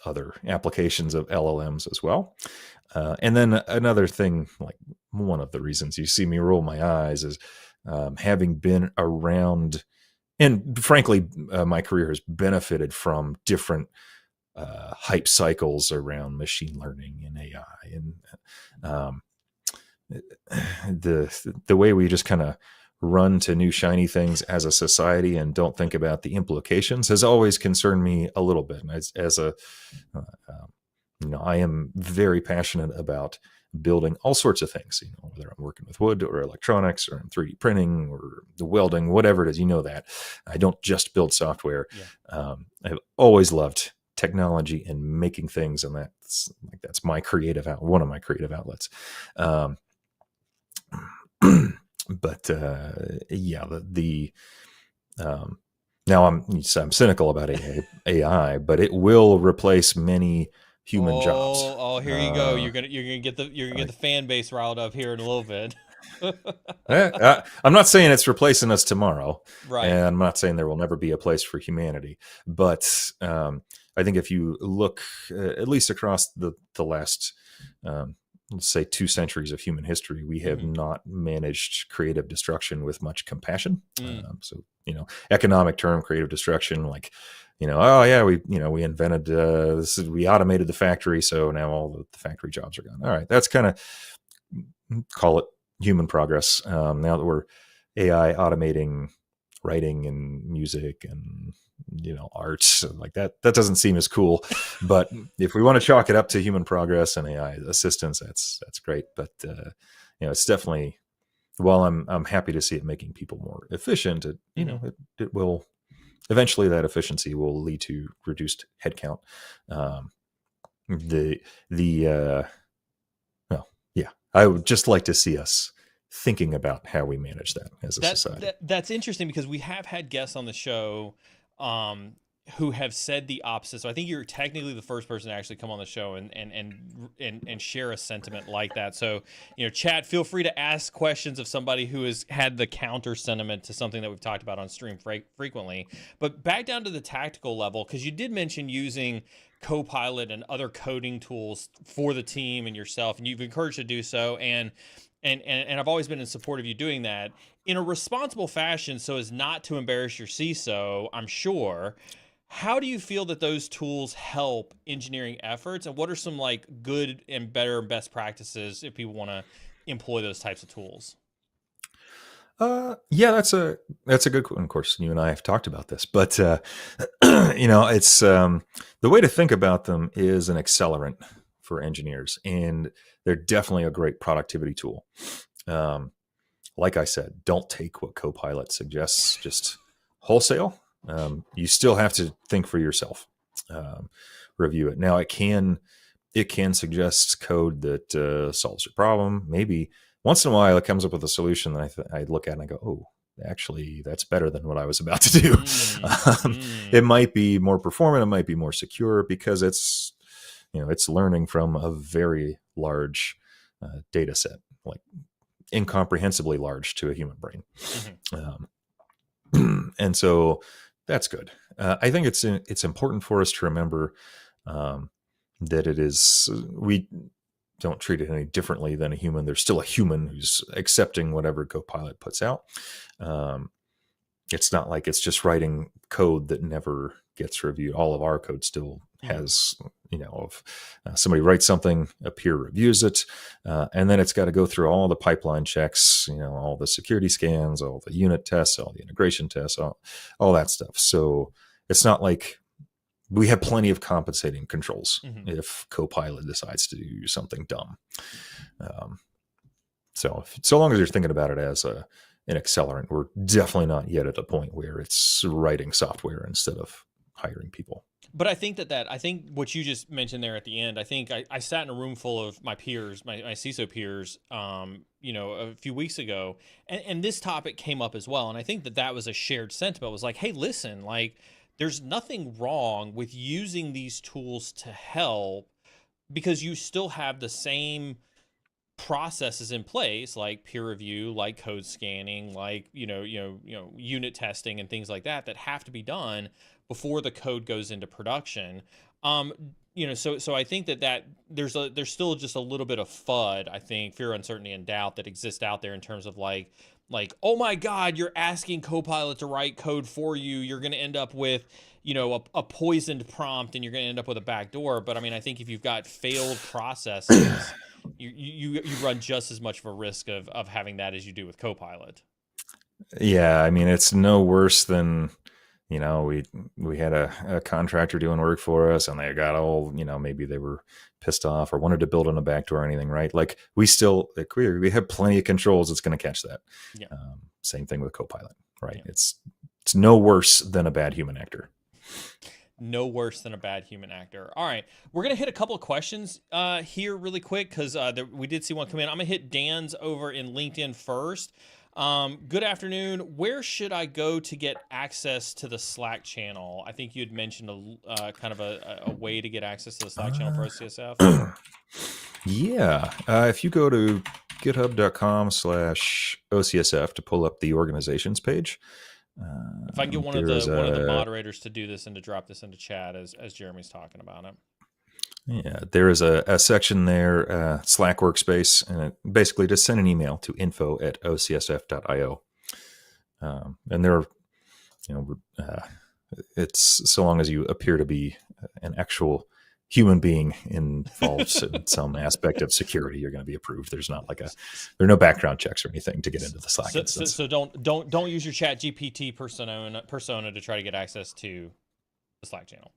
other applications of LLMs as well. And then another thing, like one of the reasons you see me roll my eyes is having been around, and frankly, my career has benefited from different hype cycles around machine learning and AI. And the way we just kind of run to new shiny things as a society and don't think about the implications has always concerned me a little bit. And I am very passionate about building all sorts of things, whether I'm working with wood or electronics or I'm 3D printing or the welding, whatever it is, that I don't just build software. Yeah. I've always loved technology and making things. And that's my one of my creative outlets. But now I'm cynical about AI, but it will replace many human jobs. Oh, here you go. You're gonna get the fan base riled up here in a little bit. I'm not saying it's replacing us tomorrow, right? And I'm not saying there will never be a place for humanity, but I think if you look at least across the last let's say 2 centuries of human history, we have not managed creative destruction with much compassion. So, economic term, creative destruction, like, oh yeah, we invented this, we automated the factory, so now all the factory jobs are gone. All right, that's kind of, call it human progress. Now that we're AI automating writing and music and arts like that doesn't seem as cool. But if we want to chalk it up to human progress and AI assistance, that's great. But it's definitely, while I'm happy to see it making people more efficient, it will eventually, that efficiency will lead to reduced headcount. I would just like to see us thinking about how we manage that as a society. That's interesting, because we have had guests on the show who have said the opposite. So I think you're technically the first person to actually come on the show and share a sentiment like that. So, chat, feel free to ask questions of somebody who has had the counter sentiment to something that we've talked about on stream frequently. But back down to the tactical level, because you did mention using Copilot and other coding tools for the team and yourself, and you've encouraged to do so. And I've always been in support of you doing that in a responsible fashion, so as not to embarrass your CISO, I'm sure. How do you feel that those tools help engineering efforts, and what are some like good and better and best practices if people want to employ those types of tools? Yeah, that's a good one. Of course, you and I have talked about this, but it's the way to think about them is an accelerant for engineers, and they're definitely a great productivity tool. Like I said, don't take what Copilot suggests just wholesale. You still have to think for yourself, review it. Now, it can suggest code that solves your problem. Maybe once in a while it comes up with a solution that I look at and I go, oh, actually, that's better than what I was about to do. It might be more performant, it might be more secure, because it's learning from a very large data set, like incomprehensibly large to a human brain. And so that's good. I think it's important for us to remember that we don't treat it any differently than a human. There's still a human who's accepting whatever Copilot puts out. It's not like it's just writing code that never gets reviewed. All of our code still has, if somebody writes something, a peer reviews it, and then it's got to go through all the pipeline checks, all the security scans, all the unit tests, all the integration tests, all that stuff. So it's not like we have plenty of compensating controls if Copilot decides to do something dumb. So long as you're thinking about it as an accelerant, we're definitely not yet at a point where it's writing software instead of hiring people. But I think I think what you just mentioned there at the end, I think I sat in a room full of my peers, my CISO peers, a few weeks ago, and this topic came up as well. And I think that was a shared sentiment. It was like, hey, listen, like, there's nothing wrong with using these tools to help, because you still have the same processes in place, like peer review, like code scanning, like unit testing and things like that have to be done before the code goes into production. So I think that there's still just a little bit of FUD, I think, fear, uncertainty, and doubt that exists out there in terms of like, oh my God, you're asking Copilot to write code for you. You're going to end up with, a poisoned prompt, and you're going to end up with a backdoor. But I mean, I think if you've got failed processes, you run just as much of a risk of having that as you do with Copilot. Yeah, I mean, it's no worse than, we had a contractor doing work for us, and they got all, maybe they were pissed off or wanted to build on a backdoor or anything, right? Like, we have plenty of controls that's going to catch that. Yeah. Same thing with Copilot, right? Yeah. It's no worse than a bad human actor. No worse than a bad human actor. All right, we're gonna hit a couple of questions here really quick, because we did see one come in. I'm gonna hit Dan's over in LinkedIn first. Good afternoon. Where should I go to get access to the Slack channel? I think you had mentioned a kind of a way to get access to the Slack channel for OCSF. Yeah, if you go to github.com/OCSF to pull up the organizations page. If I can get one of the moderators to do this and to drop this into chat as Jeremy's talking about it. Yeah, there is a section there, Slack workspace, and basically just send an email to info@ocsf.io. And there are, you know, it's so long as you appear to be an actual human being involved in some aspect of security, you're going to be approved. There's not there are no background checks or anything to get into the Slack instance. So don't use your Chat GPT persona to try to get access to the Slack channel.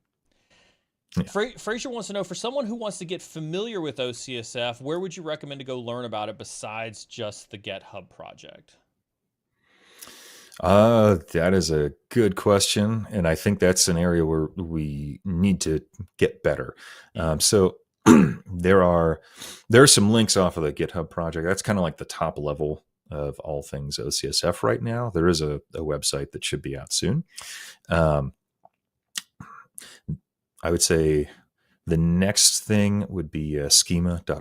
Yeah. Fraser wants to know, for someone who wants to get familiar with OCSF, where would you recommend to go learn about it besides just the GitHub project? That is a good question, and I think that's an area where we need to get better. So there are some links off of the GitHub project. That's kind of like the top level of all things OCSF right now. There is a website that should be out soon. I would say the next thing would be schema.ocsf.io.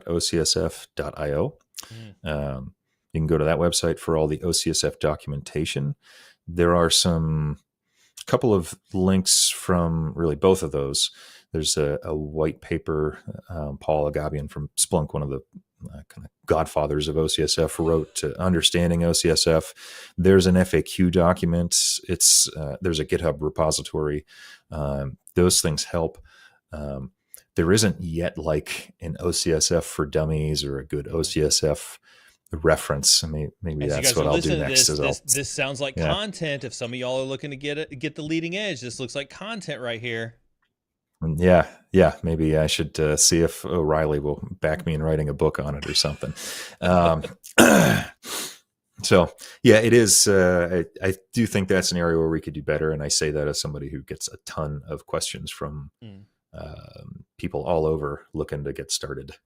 You can go to that website for all the OCSF documentation. There are a couple of links from really both of those. There's a white paper Paul Agabian from Splunk, one of the kind of godfathers of OCSF, wrote to Understanding OCSF. There's an FAQ document. There's a GitHub repository. Those things help. There isn't yet like an OCSF for Dummies or a good OCSF reference. I mean, maybe that's what I'll do next. This sounds like content. If some of y'all are looking to get the leading edge, this looks like content right here. Yeah. Maybe I should see if O'Reilly will back me in writing a book on it or something. So yeah, it is. I do think that's an area where we could do better, and I say that as somebody who gets a ton of questions from people all over looking to get started.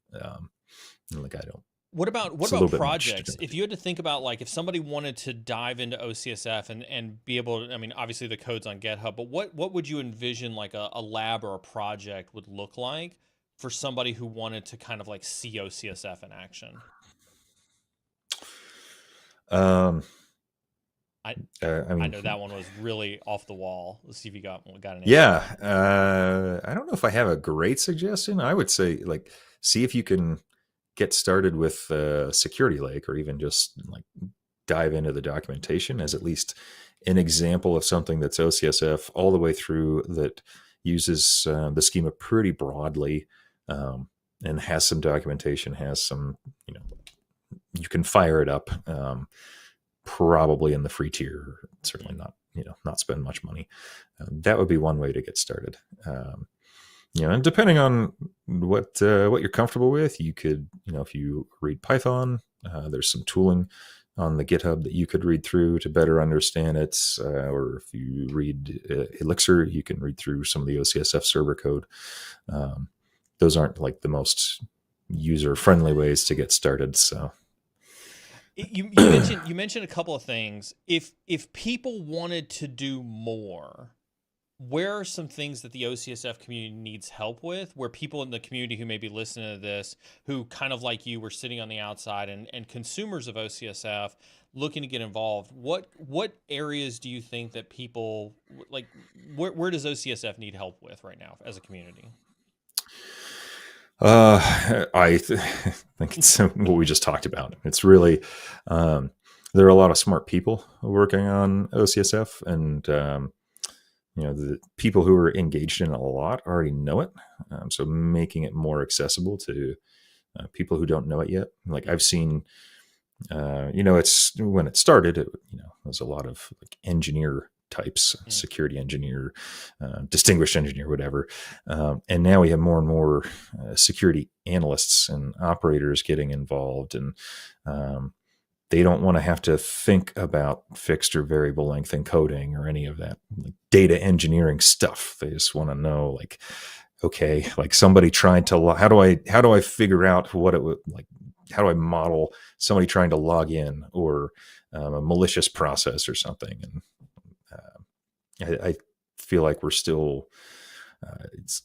What about projects? If you had to think about, like, if somebody wanted to dive into OCSF and be able to, I mean, obviously the code's on GitHub, but what would you envision like a lab or a project would look like for somebody who wanted to kind of like see OCSF in action? I know that one was really off the wall. Let's see if you got an answer. Yeah. I don't know if I have a great suggestion. I would say, like, see if you can get started with Security Lake, or even just like dive into the documentation as at least an example of something that's OCSF all the way through, that uses the schema pretty broadly, and has some documentation, has some, you can fire it up, probably in the free tier, certainly not spend much money. That would be one way to get started. And depending on what you're comfortable with, you could, if you read Python, there's some tooling on the GitHub that you could read through to better understand it. Or if you read Elixir, you can read through some of the OCSF server code. Those aren't like the most user-friendly ways to get started. So you mentioned a couple of things. If people wanted to do more, where are some things that the OCSF community needs help with, where people in the community who may be listening to this, who kind of like you were sitting on the outside and consumers of OCSF looking to get involved, what areas do you think that people, like, where does OCSF need help with right now as a community? I think it's what we just talked about. It's really, there are a lot of smart people working on OCSF, and the people who are engaged in it a lot already know it. So making it more accessible to people who don't know it yet. Like, I've seen, it's when it started, it was a lot of like engineer types, security engineer, distinguished engineer, whatever. And now we have more and more security analysts and operators getting involved, and they don't want to have to think about fixed or variable length encoding or any of that like data engineering stuff. They just want to know, like, okay, like somebody tried to, how do I figure out what it would like? How do I model somebody trying to log in, or a malicious process or something? And I feel like we're still it's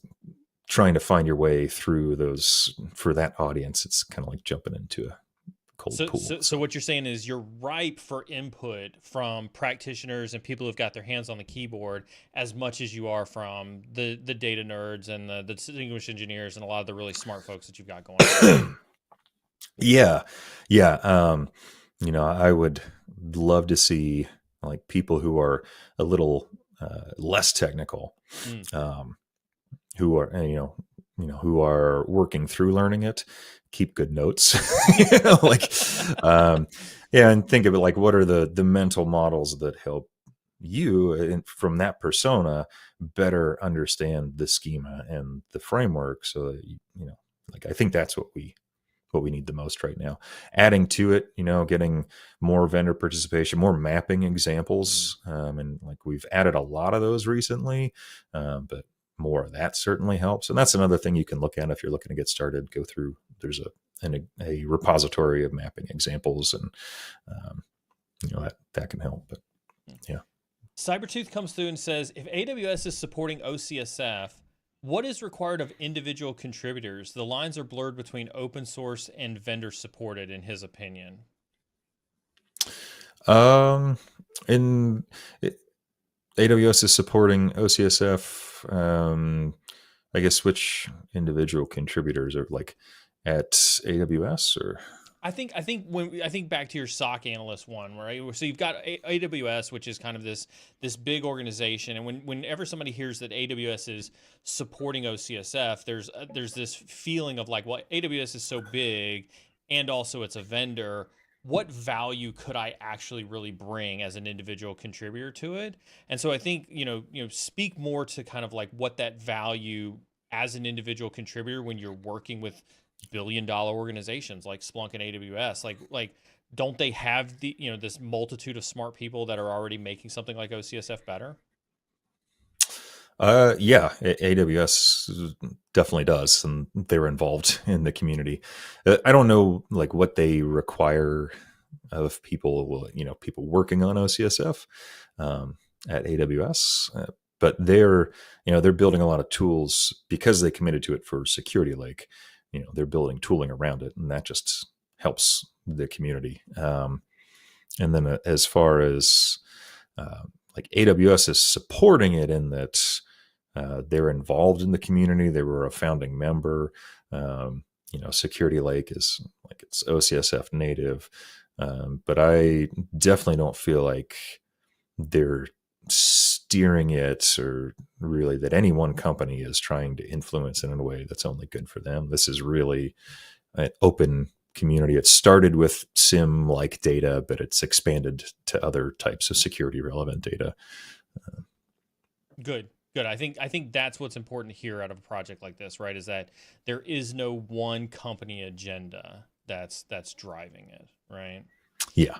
trying to find your way through those for that audience. It's kind of like jumping into a cold So, pool. so what you're saying is you're ripe for input from practitioners and people who've got their hands on the keyboard as much as you are from the data nerds and the distinguished engineers and a lot of the really smart folks that you've got going on. Yeah. I would love to see like people who are a little less technical, who are, who are working through learning it, keep good notes, and think of it like, what are the mental models that help you from that persona better understand the schema and the framework. So that, I think that's what we need the most right now. Adding to it, getting more vendor participation, more mapping examples. And like we've added a lot of those recently, but more of that certainly helps. And that's another thing you can look at if you're looking to get started, go through, there's a repository of mapping examples, and that can help. But yeah. Cybertooth comes through and says, if AWS is supporting OCSF, what is required of individual contributors? The lines are blurred between open source and vendor supported, in his opinion. AWS is supporting OCSF. I guess which individual contributors are like at AWS or? I think back to your SOC analyst one, right? So you've got AWS, which is kind of this big organization, and whenever somebody hears that AWS is supporting OCSF, there's this feeling of like, well, AWS is so big, and also it's a vendor. What value could I actually really bring as an individual contributor to it? And so I think speak more to kind of like what that value as an individual contributor when you're working with billion-dollar organizations like Splunk and AWS, like don't they have the this multitude of smart people that are already making something like OCSF better? AWS definitely does, and they were involved in the community. I don't know like what they require of people, people working on OCSF at AWS, but they're building a lot of tools because they committed to it for Security Lake. They're building tooling around it, and that just helps the community. And then as far as like AWS is supporting it in that they're involved in the community. They were a founding member. Security Lake is like it's OCSF native. But I definitely don't feel like they're steering it, or really that any one company is trying to influence it in a way that's only good for them. This is really an open community. It started with SIM-like data, but it's expanded to other types of security relevant data. Good. I think that's what's important to hear out of a project like this, right? Is that there is no one company agenda that's driving it, right? Yeah.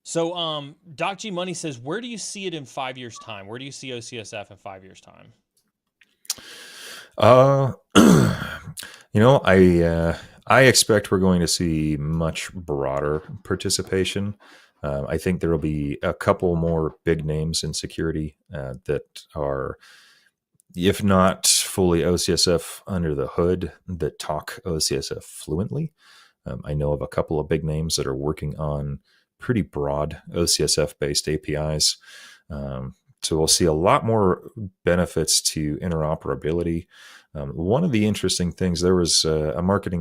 So, Doc G Money says, where do you see it in 5 years' time? Where do you see OCSF in 5 years' time? I expect we're going to see much broader participation. I think there will be a couple more big names in security that are, if not fully OCSF under the hood, that talk OCSF fluently. I know of a couple of big names that are working on pretty broad OCSF-based APIs. So we'll see a lot more benefits to interoperability. One of the interesting things, there was a market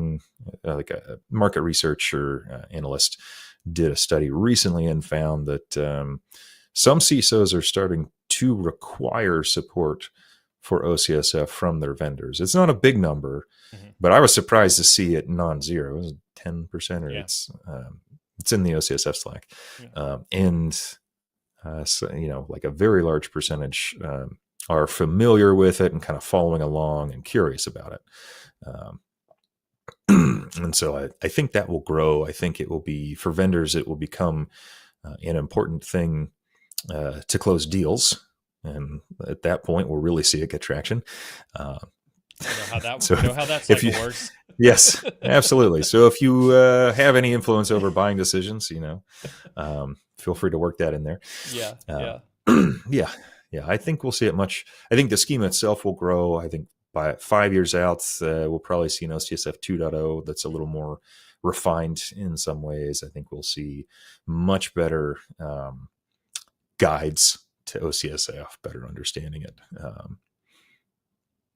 researcher analyst did a study recently and found that some CISOs are starting to require support for OCSF from their vendors. It's not a big number, but I was surprised to see it non-zero. It was 10%, or it's in the OCSF Slack. So, like a very large percentage are familiar with it and kind of following along and curious about it. And so I think that will grow. I think it will be, for vendors, it will become an important thing to close deals. And at that point, we'll really see it get traction. You know how that cycle works. Yes, absolutely. So if you have any influence over buying decisions, feel free to work that in there. Yeah. I think we'll see it much. I think the schema itself will grow. I think by 5 years out, we'll probably see an OCSF 2.0 that's a little more refined in some ways. I think we'll see much better guides to OCSF, better understanding it.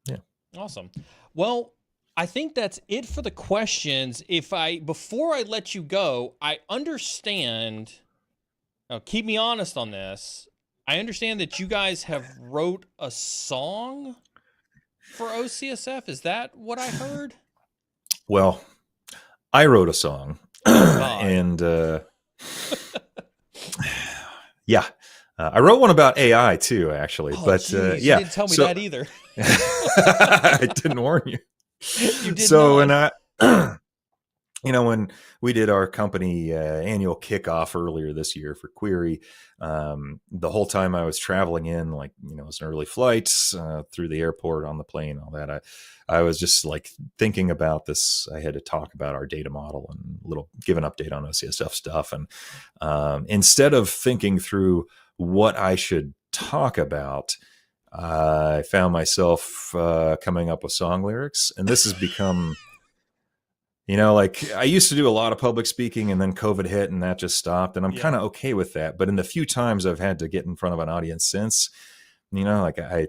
Yeah. Awesome. Well, I think that's it for the questions. Before I let you go, I understand, now keep me honest on this. I understand that you guys have wrote a song for OCSF. Is that what I heard? Well, I wrote a song and yeah, I wrote one about AI too, actually. Oh, but geez, yeah, you didn't tell me that either. I didn't warn you. You did so not. when when we did our company annual kickoff earlier this year for Query, the whole time I was traveling in, like, it was an early flight through the airport, on the plane, all that. I was just like thinking about this. I had to talk about our data model and give an update on OCSF stuff. And instead of thinking through what I should talk about, I found myself coming up with song lyrics. And this has become, like, I used to do a lot of public speaking, and then COVID hit and that just stopped. And I'm kind of okay with that. But in the few times I've had to get in front of an audience since, like I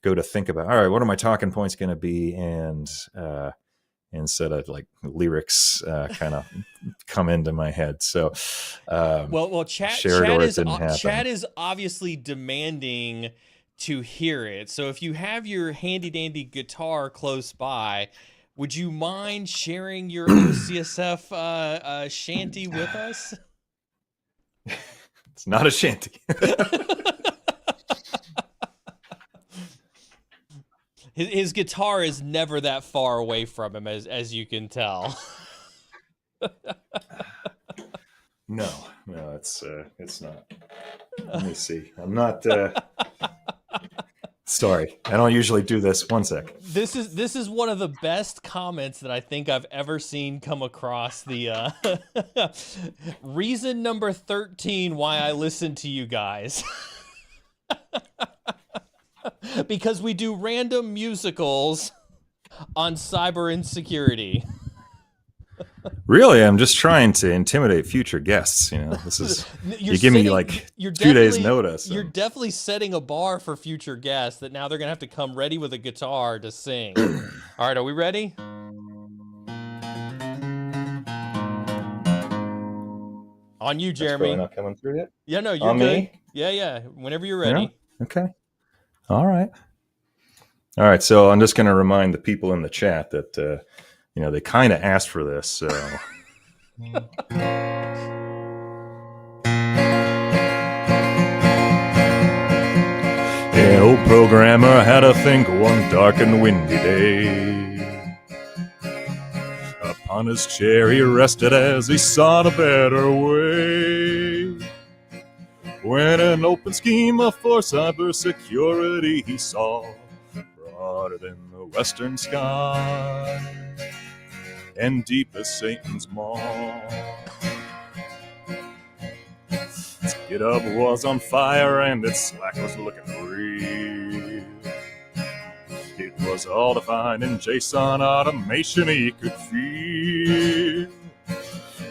go to think about, all right, what are my talking points going to be? And instead of like lyrics kind of come into my head. So, well, Chad is obviously demanding to hear it. So if you have your handy dandy guitar close by, would you mind sharing your OCSF shanty with us? It's not a shanty. His guitar is never that far away from him, as you can tell. No, it's not. Let me see. I'm not. Sorry, I don't usually do this. One sec. This is one of the best comments that I think I've ever seen come across the reason number 13 why I listen to you guys. Because we do random musicals on cyber insecurity. Really, I'm just trying to intimidate future guests. This is you give me like 2 days notice. You're definitely setting a bar for future guests that now they're gonna have to come ready with a guitar to sing. All right, are we ready? On you, Jeremy. Not coming through yet. Yeah, no, you're on good. Me? Yeah. Whenever you're ready. Yeah? Okay. All right. So I'm just going to remind the people in the chat that they kind of asked for this. So. An old programmer had to think one dark and windy day. Upon his chair he rested as he sought a better way. When an open schema for cybersecurity he saw, broader than the western sky and deep as Satan's maw. Its GitHub was on fire and its Slack was looking real. It was all defined in JSON automation he could feel.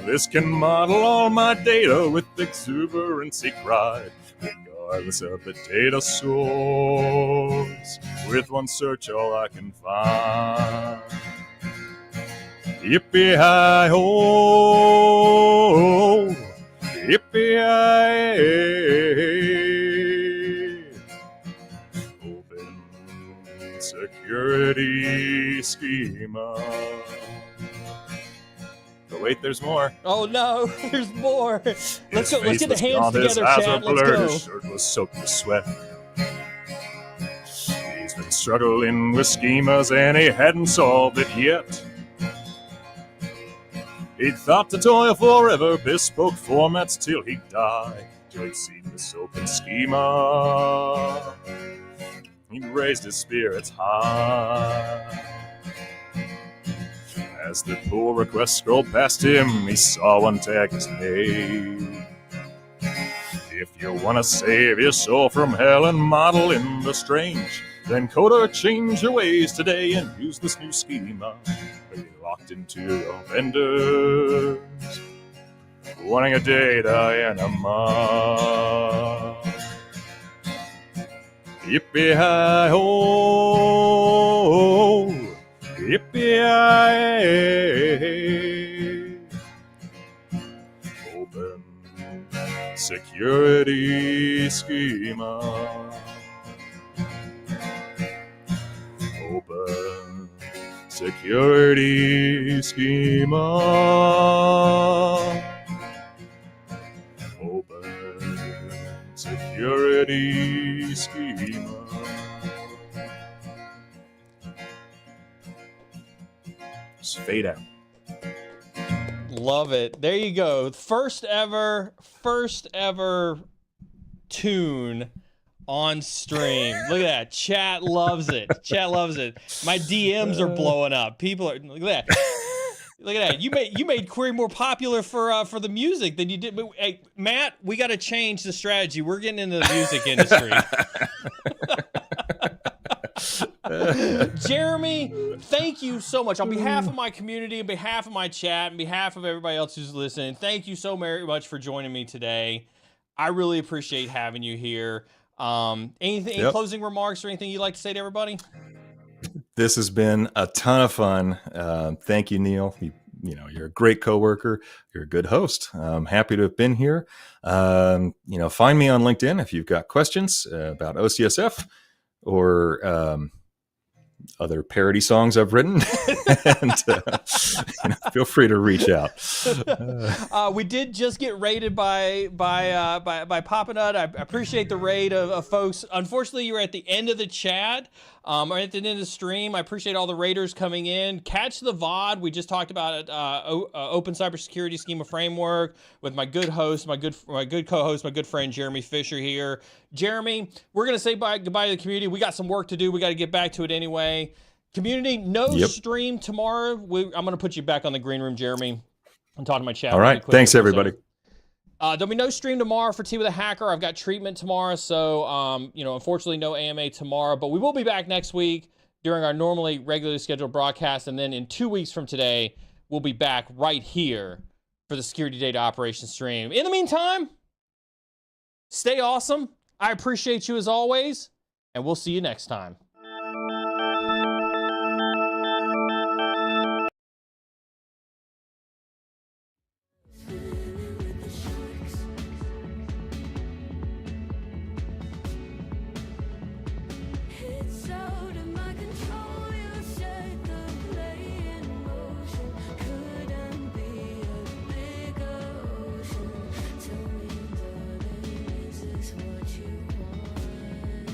This can model all my data with exuberance he cried, regardless of the data source. With one search all I can find. Yippee-hi-ho, yippee-hi-hey. Open security schema. But wait, there's more. Oh no, there's more. Let's go. Let's get the hands together, Chad. Let's go. His shirt was soaked with sweat. He's been struggling with schemas and he hadn't solved it yet. He'd thought to toil forever, bespoke formats till he'd die, till he'd seen this open schema. He raised his spirits high. As the pull request scrolled past him, he saw one tag his name. If you want to save your soul from hell and model in the strange, Then coder, change your ways today and use this new schema. Be locked into your vendors, wanting a data and a month. Yippee-hi-ho, yippee-hi-hey. Open security schema. Open security schema. Open security schema. Just fade out. Love it. There you go. First ever tune on stream. Look at that. Chat loves it. Chat loves it. My DMs are blowing up. People are, look at that. Look at that. You made Query more popular for the music than you did. But, hey, Matt, we got to change the strategy. We're getting into the music industry. Jeremy, thank you so much. On behalf of my community, on behalf of my chat, on behalf of everybody else who's listening, thank you so very much for joining me today. I really appreciate having you here. Any closing remarks or anything you'd like to say to everybody? This has been a ton of fun. Thank you, Neil. You're a great coworker. You're a good host. I'm happy to have been here. Find me on LinkedIn if you've got questions about OCSF or other parody songs I've written, and feel free to reach out. We did just get raided by Papa Nut. I appreciate the raid of folks. Unfortunately, you were at the end of the chat, or at the end of the stream. I appreciate all the raiders coming in. Catch the VOD. We just talked about it. Open cybersecurity schema framework with my good host, my good co-host, my good friend Jeremy Fisher here. Jeremy, we're gonna say goodbye to the community. We got some work to do. We got to get back to it anyway. Community, no stream tomorrow. I'm going to put you back on the green room, Jeremy. I'm talking to my chat. All right. Thanks, everybody. There'll be no stream tomorrow for Tea with a Hacker. I've got treatment tomorrow. So, unfortunately, no AMA tomorrow. But we will be back next week during our regularly scheduled broadcast. And then in 2 weeks from today, we'll be back right here for the Security Data Operations stream. In the meantime, stay awesome. I appreciate you as always. And we'll see you next time.